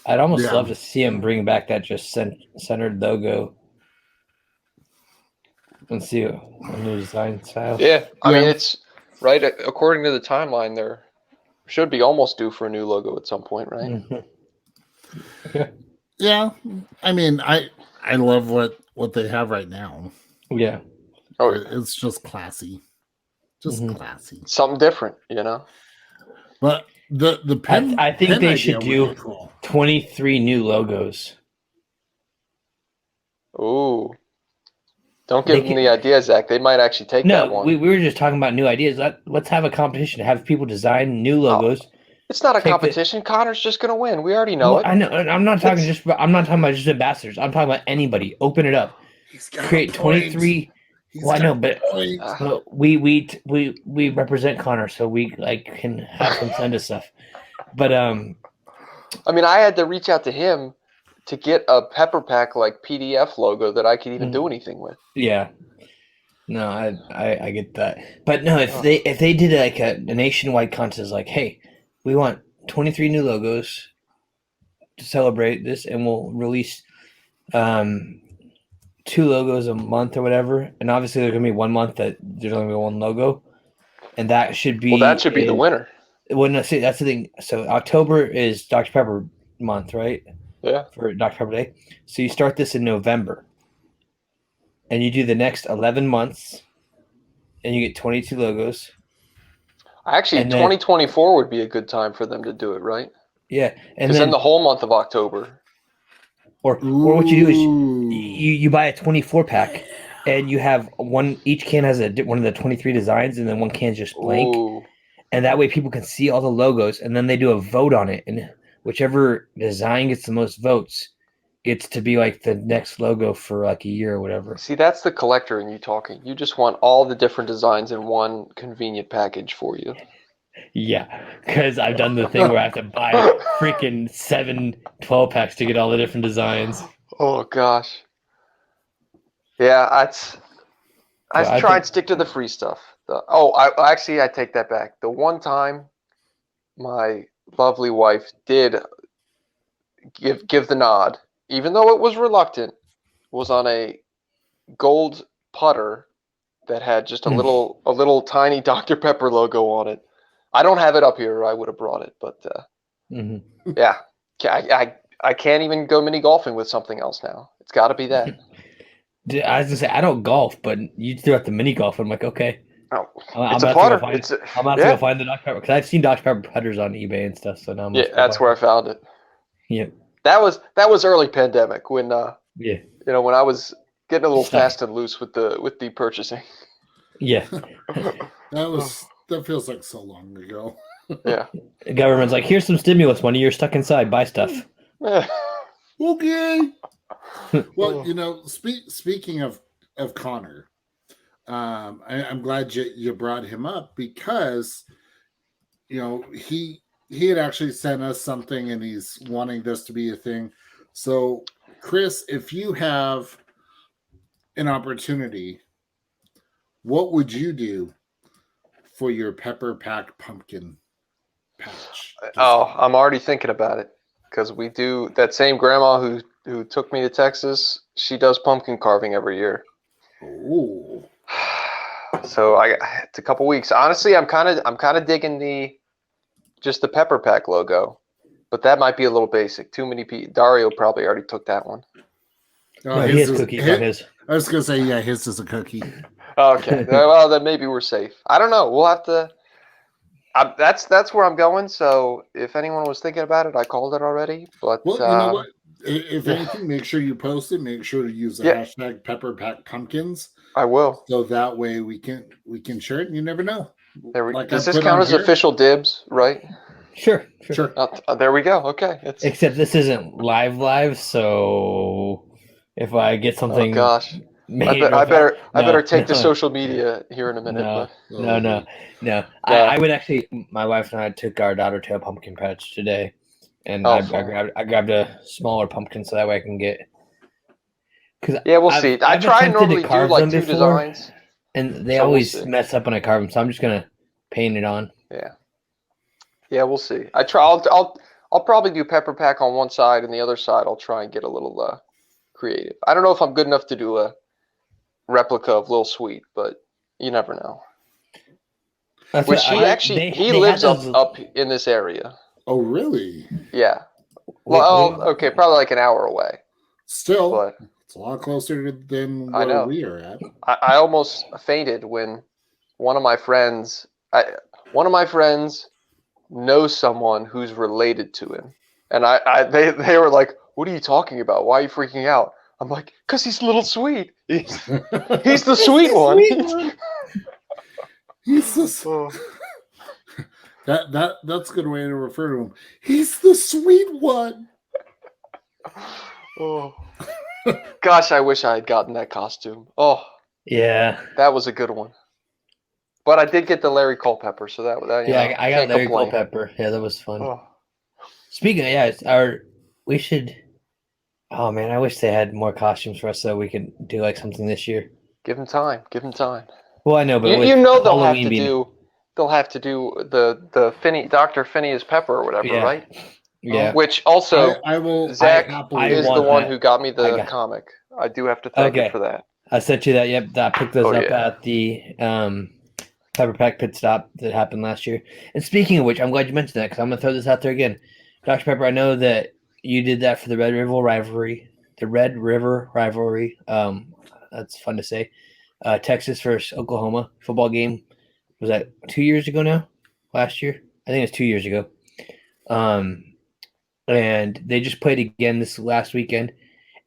I'd almost love to see him bring back that just centered logo and see a new design style. Yeah, I mean, it's right. According to the timeline, there should be almost due for a new logo at some point, right? Mm-hmm. Yeah, I mean, I love what they have right now. Yeah. Oh, it's just classy, classy. Something different, But the pen, I think they should do 23 new logos. Ooh. Don't give them the idea, Zach. They might actually take that one. We were just talking about new ideas. Let's have a competition. Have people design new logos. It's not a competition. Connor's just going to win. We already know it. I know. I'm not talking about just ambassadors. I'm talking about anybody. Open it up. Create 23. Well, I know, but we represent Connor, so we can have him send us stuff. But I mean, I had to reach out to him to get a Pepper Pack PDF logo that I could even do anything with. Yeah. No, I get that. But no, if they did a nationwide contest, hey, we want 23 new logos to celebrate this, and we'll release 2 logos a month or whatever. And obviously there's gonna be 1 month that there's only one logo. And that should be the winner. Well, no, see, that's the thing. So October is Dr. Pepper month, right? Yeah. For Dr. Pepper Day. So you start this in November. And you do the next 11 months. And you get 22 logos. Actually, 2024 would be a good time for them to do it, right? Yeah. And then the whole month of October. Or what you do is you buy a 24 pack. And you have each can has one of the 23 designs. And then one can's just blank. Ooh. And that way people can see all the logos. And then they do a vote on it. And whichever design gets the most votes gets to be like the next logo for like a year or whatever. See, that's the collector in you talking. You just want all the different designs in one convenient package for you. Yeah, because I've done the thing where I have to buy freaking 7 12-packs to get all the different designs. Oh gosh. Yeah, I I try think- and stick to the free stuff. I take that back. The one time my lovely wife did give the nod, even though it was reluctant, was on a gold putter that had just a little tiny Dr. Pepper logo on it. I don't have it up here, or I would have brought it, but yeah, I can't even go mini golfing with something else now. It's got to be that. I was gonna say I don't golf, but you threw out the mini golf. I'm like, okay. Oh, I'm it's a about to putter. I'm about to go find the Dr. Pepper because I've seen Dr. Pepper putters on eBay and stuff. So now I'm that's where I found it. Yeah, that was early pandemic when yeah, when I was getting a little Stuff. fast and loose with the purchasing. yeah. That feels like so long ago. Yeah. The government's like, here's some stimulus money. You're stuck inside. Buy stuff. Okay. Well, speaking of Connor, I'm glad you brought him up because he had actually sent us something and he's wanting this to be a thing. So, Chris, if you have an opportunity, what would you do for your Pepper Pack pumpkin patch? Oh, I'm already thinking about it because we do that same grandma who took me to Texas. She does pumpkin carving every year. Oh. So it's a couple weeks. Honestly, I'm kind of digging the Pepper Pack logo, but that might be a little basic. Too many people. Dario probably already took that one. No, he has cookies on his. I was gonna say, yeah, his is a cookie. Okay, well then maybe we're safe. I don't know. We'll have to. That's where I'm going. So if anyone was thinking about it, I called it already. But well, you know what? If anything, make sure you post it. Make sure to use the hashtag Pepper Pack Pumpkins. I will. So that way we can share it. And you never know. Does this count as official dibs? Right. Sure. There we go. Okay. Except this isn't live, so if I get something, oh gosh, I better take to social media here in a minute. No. I would actually. My wife and I took our daughter to a pumpkin patch today, and I grabbed a smaller pumpkin so that way I can get. Yeah, we'll see. I try and normally do like 2 designs, and they always mess up when I carve them. So I'm just gonna paint it on. Yeah, we'll see. I'll probably do Pepper Pack on one side, and the other side I'll try and get a little creative. I don't know if I'm good enough to do a replica of Lil Sweet, but you never know. Which he lives up in this area. Oh, really? Yeah. Well, okay, probably like an hour away. Still, but it's a lot closer than where we are at. I almost fainted when one of my friends knows someone who's related to him, and they were like, "What are you talking about? Why are you freaking out?" I'm like, "Cause he's Little Sweet. He's the sweet one." He's the that's a good way to refer to him. He's the sweet one. Oh, gosh! I wish I had gotten that costume. Oh, yeah, that was a good one. But I did get the Larry Culpepper, so that I got Larry Culpepper. Yeah, that was fun. Oh. Speaking of we should. Oh man, I wish they had more costumes for us so we could do like something this year. Give them time. Well, I know, but they'll have to do the Dr. Phineas Pepper or whatever, right? Yeah. Which also, Zach is the one who got me the comic. I do have to thank you for that. I sent you that. Yep, I picked those up at the Pepper Pack pit stop that happened last year. And speaking of which, I'm glad you mentioned that because I'm going to throw this out there again. Dr. Pepper, I know that you did that for the Red River rivalry. That's fun to say. Texas versus Oklahoma football game. Was that 2 years ago now? Last year? I think it was 2 years ago. And they just played again this last weekend.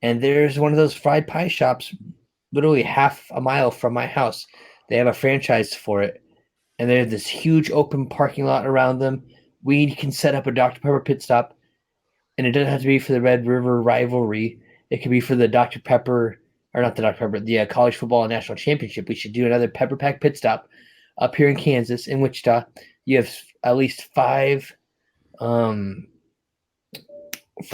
And there's one of those fried pie shops literally half a mile from my house. They have a franchise for it. And they have this huge open parking lot around them. We can set up a Dr. Pepper pit stop and it doesn't have to be for the Red River rivalry. It could be for the Dr. Pepper, or not the Dr. Pepper, the college football national championship. We should do another Pepper Pack pit stop up here in Kansas, in Wichita. You have at least five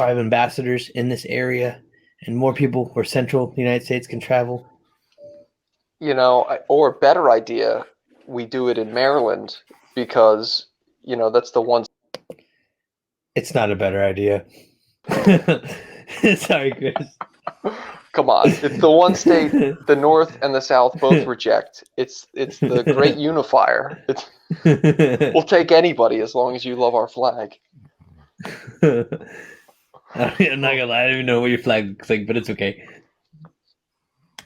ambassadors in this area, and more people where central United States can travel. Or better idea, we do it in Maryland because, that's the one. It's not a better idea. Sorry, Chris. Come on, it's the one state the North and the South both reject. It's the great unifier. We'll take anybody as long as you love our flag. I'm not gonna lie, I don't even know what your flag looks like, but it's okay.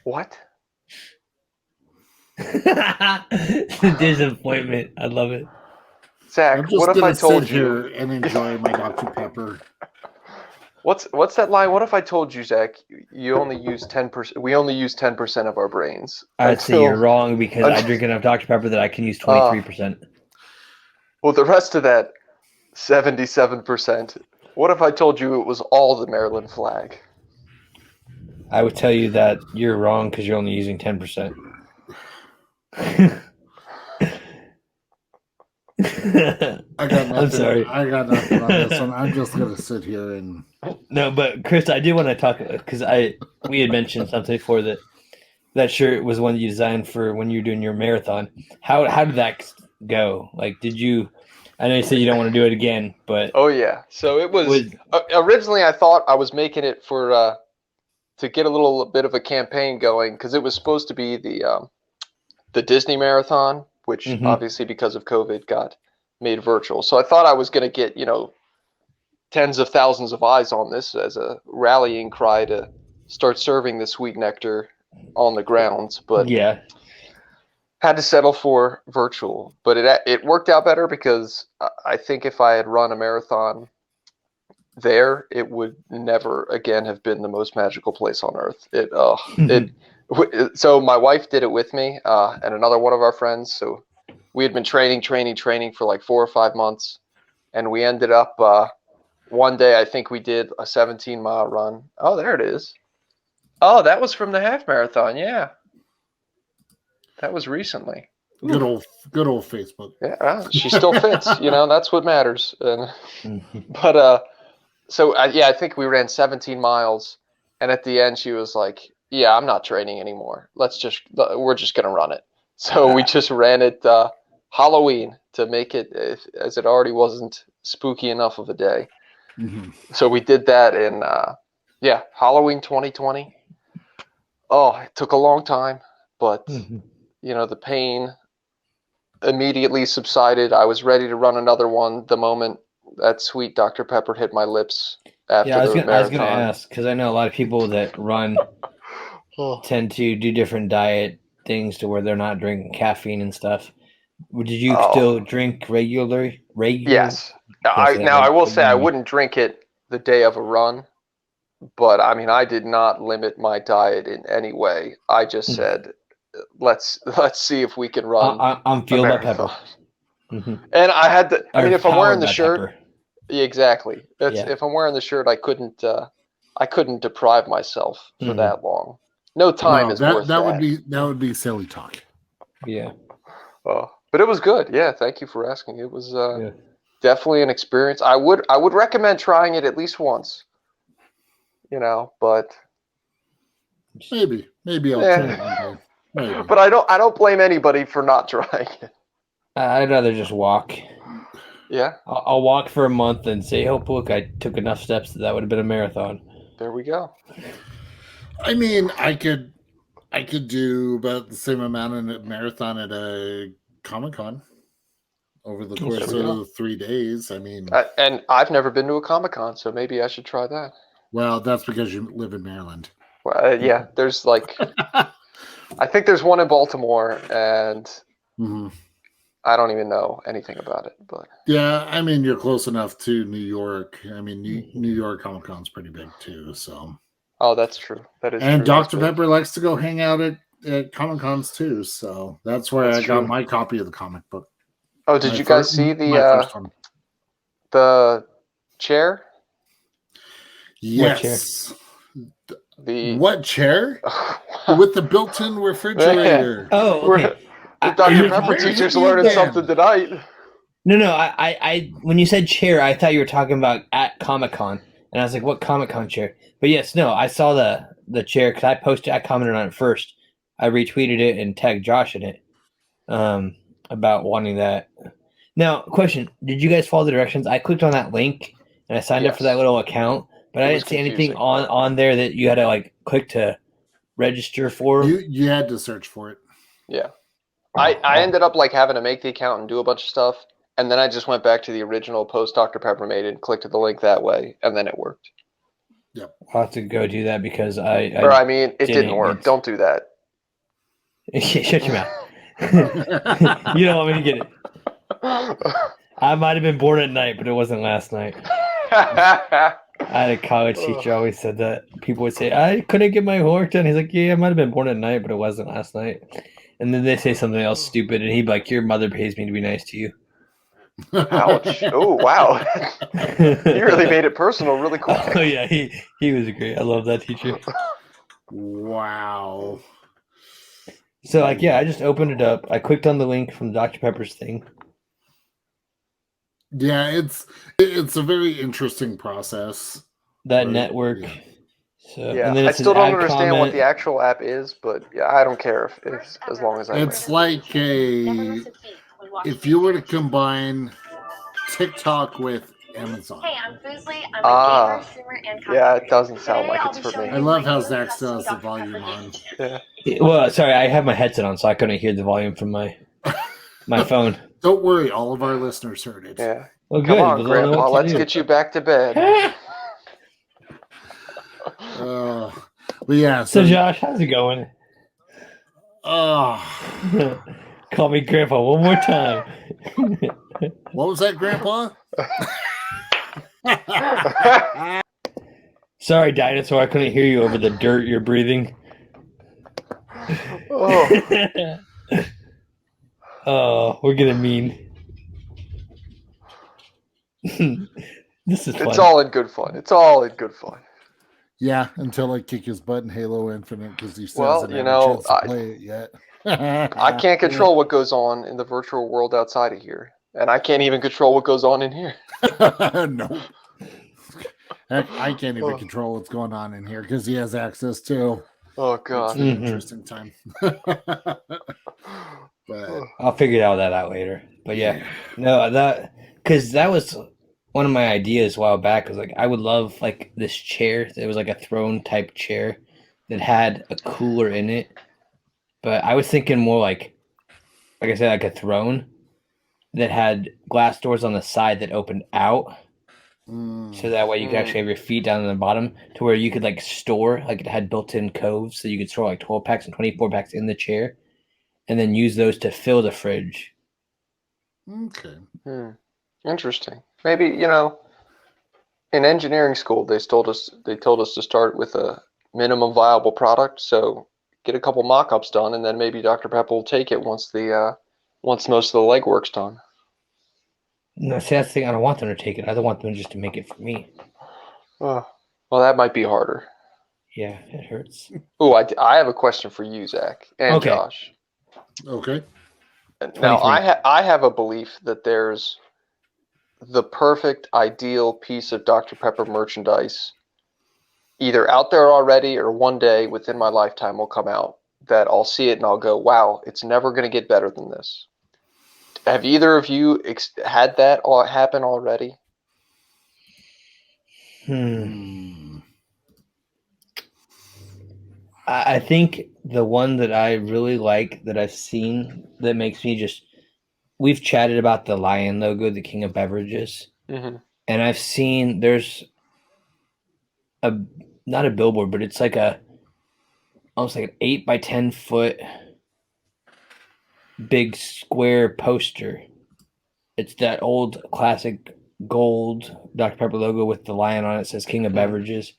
What? Disappointment. I love it. Zach, I'm just what if I gonna told sit you? here and enjoy my Dr. Pepper. What's that line? What if I told you, Zach, you only use 10%? We only use 10% of our brains. I'd say you're wrong because I drink enough Dr. Pepper that I can use 23%. Well, the rest of that 77%. What if I told you it was all the Maryland flag? I would tell you that you're wrong because you're only using 10%. I got nothing. I'm sorry. I got nothing on this one. I'm just gonna sit here and. No, but Chris, I do want to talk because we had mentioned something before that shirt was one that you designed for when you were doing your marathon. How did that go? Like, did you? I know you said you don't want to do it again, but oh yeah. So it was originally I thought I was making it for to get a little bit of a campaign going because it was supposed to be the Disney marathon, which obviously because of COVID got made virtual. So I thought I was going to get tens of thousands of eyes on this as a rallying cry to start serving the sweet nectar on the grounds, but yeah, had to settle for virtual. But it worked out better because I think if I had run a marathon there, it would never again have been the most magical place on earth. So my wife did it with me and another one of our friends. So we had been training for like 4 or 5 months, and we ended up one day, I think we did a 17-mile run. Oh, there it is. Oh, that was from the half marathon. Yeah. That was recently. Good old Facebook. Yeah, she still fits. That's what matters. But I think we ran 17 miles, and at the end she was like, "Yeah, I'm not training anymore. We're just gonna run it." So we just ran it Halloween to make it, as it already wasn't spooky enough of a day. Mm-hmm. So we did that in Halloween 2020. Oh, it took a long time, but the pain immediately subsided. I was ready to run another one the moment that sweet Dr. Pepper hit my lips after the marathon. I was going to ask because I know a lot of people that run tend to do different diet things to where they're not drinking caffeine and stuff. Did you still drink regularly? Yes. I will say I wouldn't drink it the day of a run, but I mean I did not limit my diet in any way. I just said, let's see if we can run. I'm fueled by pepper. And I had to. I mean, if I'm wearing the shirt, pepper. Yeah, exactly. If I'm wearing the shirt, I couldn't deprive myself for that long. No time is worth that. That would be silly talk. Yeah. But it was good. Yeah, thank you for asking. It was definitely an experience. I would recommend trying it at least once. But maybe I'll try it one day. Maybe. But I don't blame anybody for not trying it. I'd rather just walk. Yeah. I'll walk for a month and say, "Oh, look, I took enough steps that would have been a marathon." There we go. I mean, I could do about the same amount in a marathon at a Comic-Con over the course of 3 days. I mean, and I've never been to a Comic-Con, so maybe I should try that. Well, that's because you live in Maryland. Well, yeah, there's I think there's one in Baltimore, and I don't even know anything about it. But yeah, I mean, you're close enough to New York. I mean, New York Comic-Con's pretty big too. So. Oh, that's true. That is. And true. Dr. Pepper likes to go hang out at Comic-Cons too. So that's where I got my copy of the comic book. Oh, did you guys see the chair? Yes. The What chair? With the built-in refrigerator. Oh, okay. The Dr. Where Pepper have teacher's you learning been? something tonight. No. I when you said chair, I thought you were talking about at Comic-Con, and I was like, "What Comic-Con chair?" But yes, no, I saw the chair because I commented on it first. I retweeted it and tagged Josh in it about wanting that. Now, question: did you guys follow the directions? I clicked on that link and I signed up for that Yes. little account, but I It was didn't see anything confusing. on there that you had to like click to register for. You had to search for it. Yeah. I ended up like having to make the account and do a bunch of stuff, and then I just went back to the original post Dr. Pepper made and clicked the link that way, and then it worked. I'll have to go do that because It didn't didn't work. get- Don't do that. Shut your mouth. You don't want me to get it. I might have been born at night, but it wasn't last night. I had a college teacher always said that. People would say, I couldn't get my homework done. He's like, yeah, I might have been born at night, but it wasn't last night. And then they say something else stupid, and he'd be like, your mother pays me to be nice to you. Ouch. Oh, wow. You really made it personal really quick. Oh, yeah, he was great. I love that teacher. Wow. So, like, yeah, I just opened it up. I clicked on the link from Dr. Pepper's thing. Yeah, it's a very interesting process. That Right, network. yeah. So, Yeah, and then I it says still don't add understand what comment. the actual app is, but yeah, I don't care if as long as I It's like if you were to combine TikTok with Amazon. Hey, I'm Boozley. I'm Ah, a gamer, streamer, and content yeah, it creator. doesn't sound Today, like I'll it's be for showing me. I you love my how new Zach custom still has the Dr. volume Pepper on. Yeah. Well, sorry, I have my headset on, so I couldn't hear the volume from my phone. Don't worry, all of our listeners heard it. Yeah. Well, Come good. on, They'll know Grandpa, what to let's do. get you back to bed. But yeah, So, so Josh, how's it going? Call me Grandpa one more time. what was that, Grandpa? Sorry, dinosaur, I couldn't hear you over the dirt you're breathing. Oh, Oh, we're getting mean. This is fun. it's all in good fun. It's all in good fun. Yeah, until I kick his butt in Halo Infinite because he still Well, hasn't you had know, a chance to play it yet. I can't control what goes on in the virtual world outside of here, and I can't even control what goes on in here. No. Heck, I can't even control what's going on in here because he has access to. Oh It's God. an interesting time. But I'll figure all that out later. But yeah, no, that was one of my ideas a while back. Was like I would love like this chair. It was like a throne type chair that had a cooler in it. But I was thinking more like I said, like a throne that had glass doors on the side that opened out. So that way you could actually have your feet down on the bottom to where you could like store, like it had built-in coves, so you could store like 12 packs and 24 packs in the chair and then use those to fill the fridge. okay. Interesting. Maybe, in engineering school they told us to start with a minimum viable product, so get a couple mock-ups done, and then maybe Dr. Pepper will take it once most of the legwork's done. No, see, that's the thing. I don't want them to take it. I don't want them just to make it for me. Oh, well, that might be harder. Yeah, it hurts. Oh, I have a question for you, Zach and Okay. Josh. Okay. Now, 23. I have a belief that there's the perfect, ideal piece of Dr. Pepper merchandise either out there already or one day within my lifetime will come out that I'll see it and I'll go, wow, it's never going to get better than this. Have either of you had that happen already? I think the one that I really like that I've seen that makes me just we've chatted about the lion logo, the king of beverages. Mm-hmm. And I've seen there's not a billboard, but it's like almost like an 8 by 10 foot big square poster. It's that old classic gold Dr. Pepper logo with the lion on it. It says King of Beverages.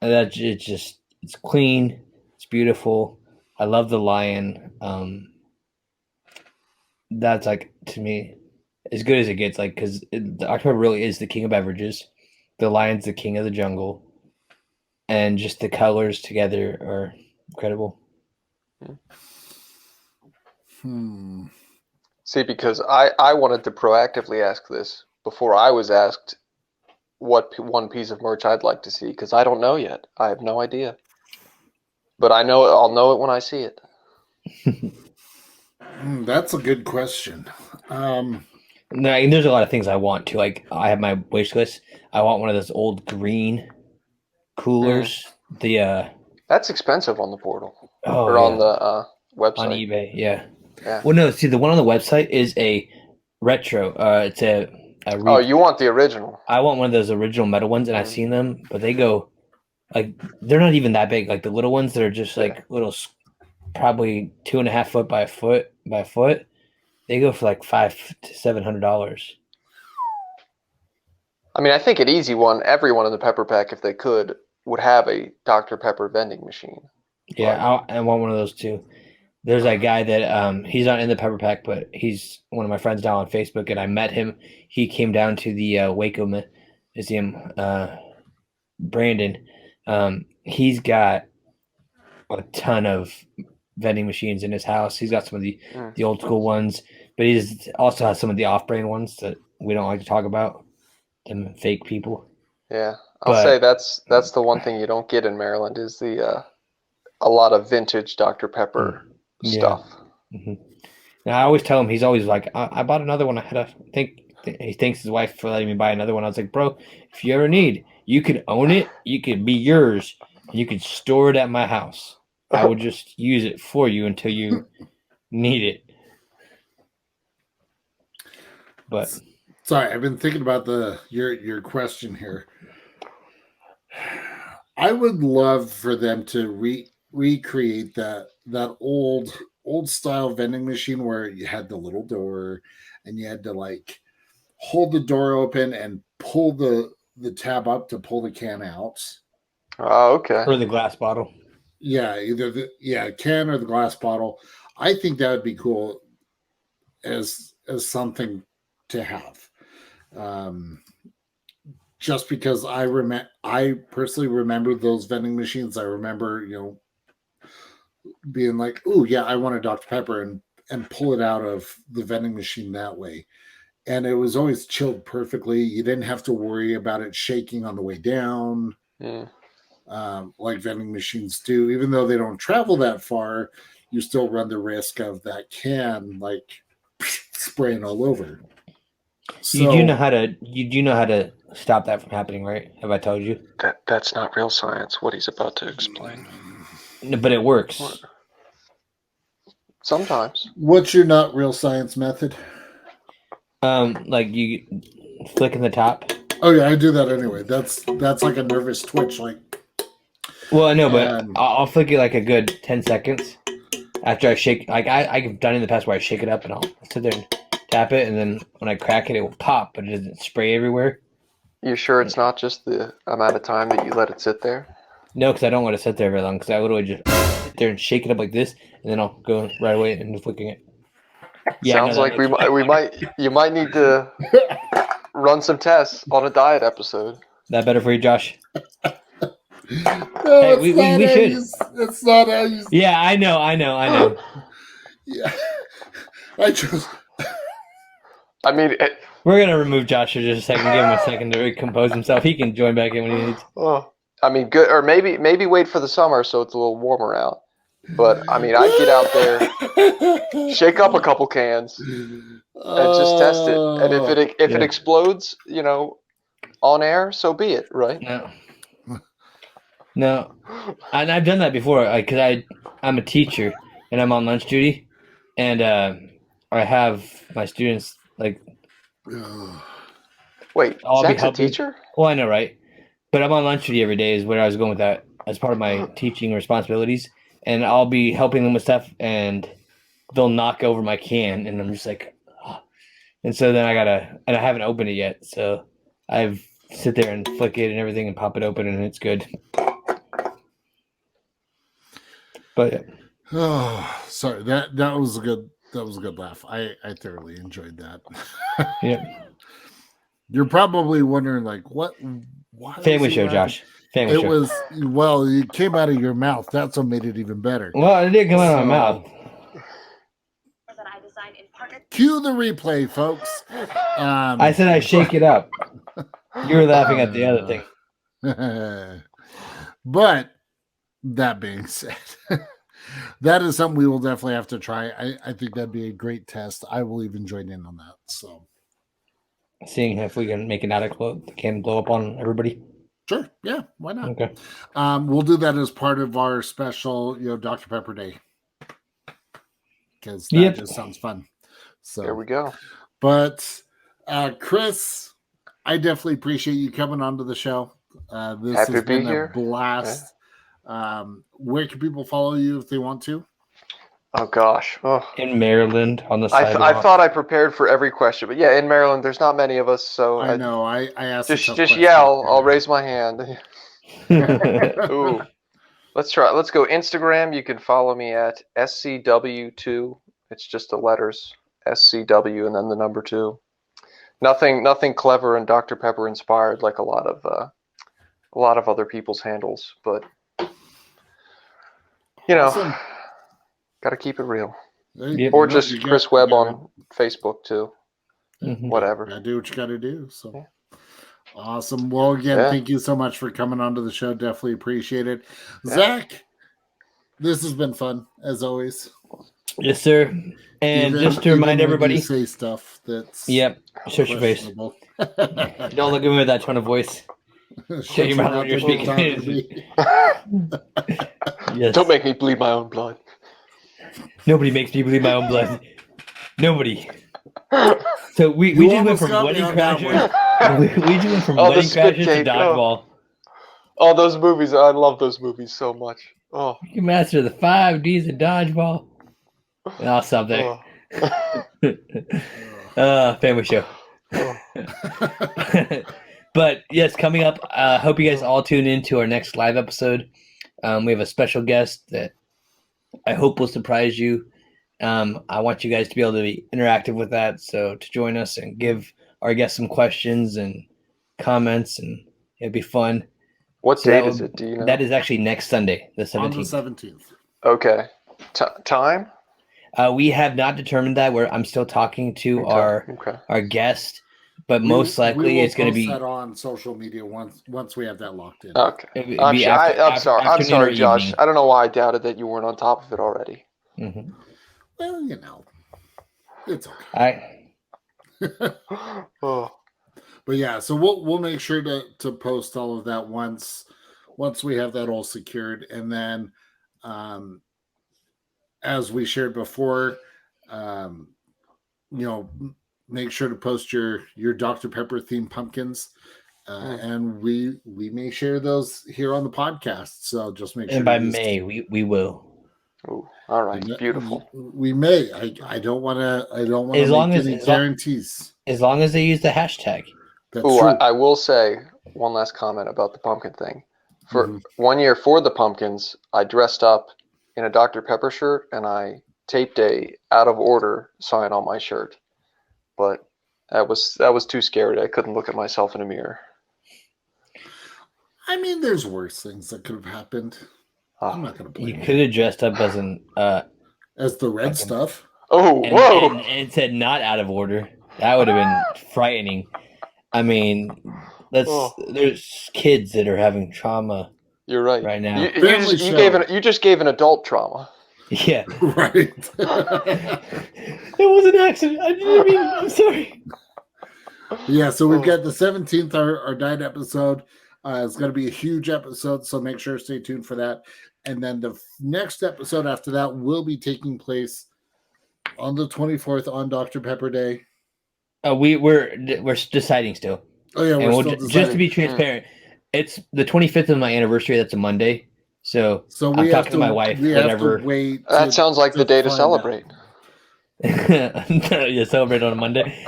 And it's clean. It's beautiful. I love the lion. That's like, to me, as good as it gets. Like, because Dr. Pepper really is the king of beverages. The lion's the king of the jungle. and just the colors together are incredible. See, because I wanted to proactively ask this before I was asked what one piece of merch I'd like to see, because I don't know yet. I have no idea. But I'll know it when I see it. That's a good question. No, there's a lot of things I want to. Like, I have my wish list. I want one of those old green coolers. That's expensive on the portal Or on the website. On eBay, yeah. Yeah. Well, no, see, the one on the website is a retro. It's a Oh, you want the original? I want one of those original metal ones, and I've seen them, but they go like they're not even that big. Like the little ones that are just like little, probably 2.5 foot by a foot. They go for like $500 to $700. I mean, I think an easy one. Everyone in the Pepper Pack, if they could, would have a Dr. Pepper vending machine. Yeah, I want one of those too. There's that guy that he's not in the Pepper Pack, but he's one of my friends now on Facebook, and I met him. He came down to the Waco Museum. Brandon, he's got a ton of vending machines in his house. He's got some of the old school ones, but he also has some of the off-brand ones that we don't like to talk about. Them fake people. Yeah, I'll say that's the one thing you don't get in Maryland is a lot of vintage Dr. Pepper stuff. Mm-hmm. Now I always tell him, he's always like, I bought another one. He thanks his wife for letting me buy another one. I was like, bro, if you ever need, you could own it. You could be yours. And you could store it at my house. I will just use it for you until you need it. But sorry, I've been thinking about your question here. I would love for them to recreate that old style vending machine where you had the little door and you had to like hold the door open and pull the tab up to pull the can out. Oh, okay. Or the glass bottle. Yeah, either the can or the glass bottle. I think that would be cool as something to have. Just because I personally remember those vending machines. I remember, being like, "Oh yeah, I want a Dr. Pepper," and pull it out of the vending machine that way. And it was always chilled perfectly. You didn't have to worry about it shaking on the way down, like vending machines do. Even though they don't travel that far, you still run the risk of that can like spraying all over. So, you do know how to stop that from happening, right? Have I told you? That's not real science, what he's about to explain. No, but it works. Sometimes. What's your not real science method? Like you flicking the top. Oh yeah, I do that anyway. That's like a nervous twitch. Like, well, I know, but I'll flick it like a good 10 seconds after I shake. Like I've done in the past where I shake it up and I'll sit there and tap it, and then when I crack it, it will pop, but it doesn't spray everywhere. You sure it's not just the amount of time that you let it sit there? No, because I don't want to sit there very long. Because I literally just sit there and shake it up like this, and then I'll go right away into flicking it. Yeah, sounds like you might need to run some tests on a diet episode. That better for you, Josh? No, hey, we should. It's not how you. Yeah, I know. Yeah, I mean, we're gonna remove Josh for just a second. Give him a second to recompose himself. He can join back in when he needs. Oh, I mean, good. Or maybe wait for the summer so it's a little warmer out. But I mean, I'd get out there, shake up a couple cans, and just test it. And if it explodes, on air, so be it, right? No, and I've done that before. Because I'm a teacher and I'm on lunch duty, and I have my students like. Wait, Zach's a teacher? Well, I know, right? But I'm on lunch duty every day. Is where I was going with that as part of my teaching responsibilities. And I'll be helping them with stuff, and they'll knock over my can, and I'm just like, oh. And so then and I haven't opened it yet, so I've sit there and flick it and everything and pop it open, and it's good. But oh, sorry, that was a good laugh. I thoroughly enjoyed that. Yeah. You're probably wondering like, Why was Family he show, laughing? Josh. Family It show. was, well, it came out of your mouth. That's what made it even better. Well, it did come out of my So- mouth. That I designed in partnership. Cue the replay, folks. I said I shake it up. You were laughing at the other thing. But that being said, that is something we will definitely have to try. I think that'd be a great test. I will even join in on that. So Seeing if we can make an attic that can blow up on everybody. sure, yeah, why not? Okay. We'll do that as part of our special, Dr. Pepper Day, because that just sounds fun. So There we go. But Chris, I definitely appreciate you coming onto the show. This Happy has to be been a here. blast. Where can people follow you if they want to? Oh gosh. Oh. In Maryland on the I sidewalk. thought I prepared for every question, but yeah, in Maryland, there's not many of us, so I know. I asked. just yell. I'll raise my hand. Ooh. Let's try. Let's go Instagram. You can follow me at SCW2. It's just the letters SCW and then the number 2. Nothing clever and Dr. Pepper inspired like a lot of other people's handles, but Awesome. got to keep it real. Hey, Or no, just you Chris got- Webb you on Facebook too. Mhm. Whatever. gotta do what you got to do. So awesome. Well, again, Yeah. thank you so much for coming onto the show. Definitely appreciate it, Yeah. Zach. This has been fun as always. Yes, sir. And Even- just to even remind when everybody. you say stuff that's Yep. Shut your face. questionable. Don't look at me with that tone of voice. Shut your mouth when you're don't talk to speaking. me. Yes. Don't make me bleed my own blood. Nobody makes me bleed my own blood. Nobody. So we You just went almost from got me wedding on that crashers. we just went from Oh, the wedding spit crashers cake, to dodgeball. Oh, those movies! I love those movies so much. Oh, You can master the 5 Ds of dodgeball. And I'll stop there. Family show. But yes, coming up, hope you guys all tune in to our next live episode. We have a special guest that I hope will surprise you. I want you guys to be able to be interactive with that. So to join us and give our guests some questions and comments, and it'd be fun. What So date that is would- it? Do you know? That is actually next Sunday, the On the 17th. 17th. Okay. Time? We have not determined that. I'm still talking to Okay. our guest, but most likely will it's going to post be. that on social media once we have that locked in. Okay. It'd I'm, be sure, after- I'm after- sorry. I'm afternoon or sorry, Josh. evening. I don't know why I doubted that you weren't on top of it already. Mhm. Well, it's okay. Oh. But yeah, so we'll make sure to post all of that once we have that all secured, and then as we shared before, make sure to post your Dr. Pepper themed pumpkins, and we may share those here on the podcast. So just make sure. And by to May, we will. Ooh, all right. Beautiful. We may. I don't want to. I don't want As to long make as- any as long- guarantees. As long as they use the hashtag. That's Ooh, true. I will say one last comment about the pumpkin thing. For Mhm. 1 year for the pumpkins, I dressed up in a Dr. Pepper shirt and I taped a out of order sign on my shirt. But that was too scary. I couldn't look at myself in a mirror. I mean, there's worse things that could have happened. I'm not going to You blame could have dressed up as an as the red stuff. Oh, and, whoa! and said not out of order. That would have been frightening. I mean, there's kids that are having trauma You're right. right now. You just gave an adult trauma. Yeah. Right. It was an accident. I didn't mean. I'm sorry. Yeah, so we've got the 17th, our night episode. It's going to be a huge episode, so make sure to stay tuned for that. And then the next episode after that will be taking place on the 24th on Dr. Pepper Day. We're deciding still. Oh yeah, And we're we'll still just to deciding. be transparent, it's the 25th of my anniversty. That's a Monday. So So I'm we have talking to my wife. We Whatever. have to wait. That sounds like the day to find celebrate. Yeah, celebrate on a Monday.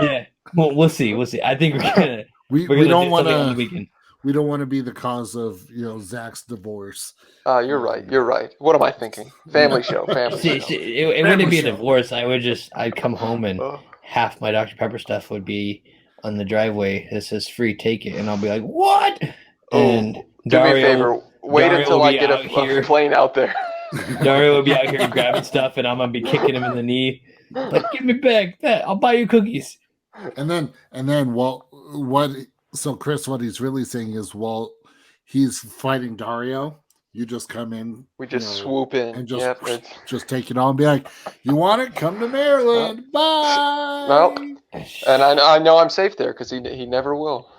Yeah. Well, we'll see. We'll see. I think we're gonna We do don't want something on the to. weekend. We don't want to be the cause of Zach's divorce. You're right. You're right. What am I thinking? Family show. Family See, show. it wouldn't be a show. divorce. I'd come home and Oh. half my Dr. Pepper stuff would be on the driveway that says free, take it, and I'll be like, what? Oh, And do me a Dario, favor. Wait Dario until will I be get out here. a plane out there. Dario will be out here grabbing stuff, and I'm gonna be kicking him in the knee. Like, give me back that. I'll buy you cookies. And then, well, what? So, Chris, what he's really saying is, well, he's fighting Dario. You just come in. We just swoop in. and just Yep, just take it on. And be like, you want it? Come to Maryland. Bye. Nope. And I know I'm safe there because he never will.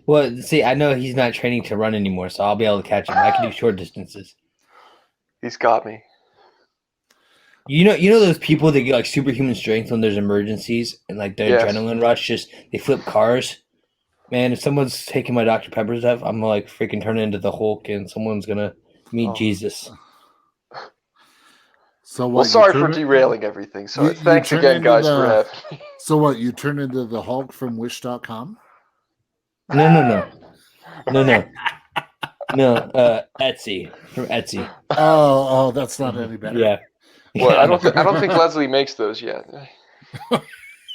Well, see, I know he's not training to run anymore, so I'll be able to catch him. I can do short distances. He's got me. You know those people that get like superhuman strength when there's emergencies and like their adrenaline rush, just they flip cars. Man, if someone's taking my Dr. Pepper stuff, I'm like freaking turning into the Hulk, and someone's gonna meet Jesus. So what? Well, sorry for derailing everything. So thanks again, guys, for having me. So what? You turn into the Hulk from Wish.com? No. Etsy, from Etsy. Oh, that's not any better. Yeah. Well, I don't think Leslie makes those yet.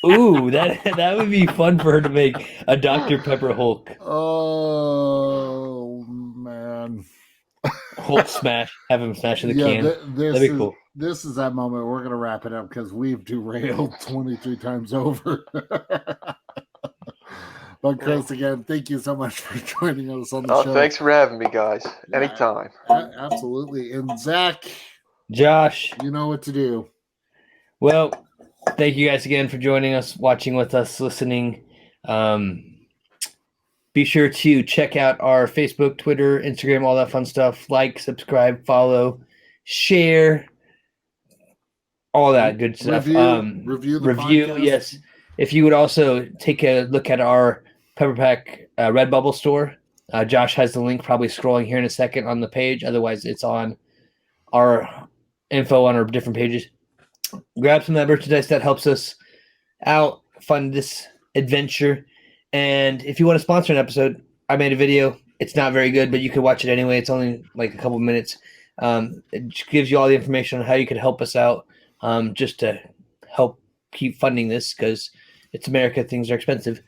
Ooh, that would be fun for her to make a Dr. Pepper Hulk. Oh man. Hulk smash. Have him smash in the can. That'd be cool. This is that moment. We're gonna wrap it up because we've derailed 23 times over. But Chris, again, thank you so much for joining us on the show. Thanks for having me, guys. Anytime. Absolutely. And Zach, Josh, you know what to do. Well, thank you guys again for joining us, watching with us, listening. Be sure to check out our Facebook, Twitter, Instagram, all that fun stuff. Like, subscribe, follow, share, all that good stuff. Review the podcast. Yes. If you would also take a look at our Pepper Pack Redbubble store, Josh has the link probably scrolling here in a second on the page. Otherwise, it's on our info on our different pages. Grab some of that merchandise that helps us out, fund this adventure. And if you want to sponsor an episode, I made a video. It's not very good, but you can watch it anyway. It's only like a couple minutes. It gives you all the information on how you can help us out, just to help keep funding this, because it's America. Things are expensive.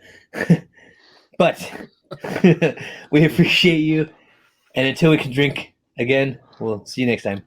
But we appreciate you. And until we can drink again, we'll see you next time.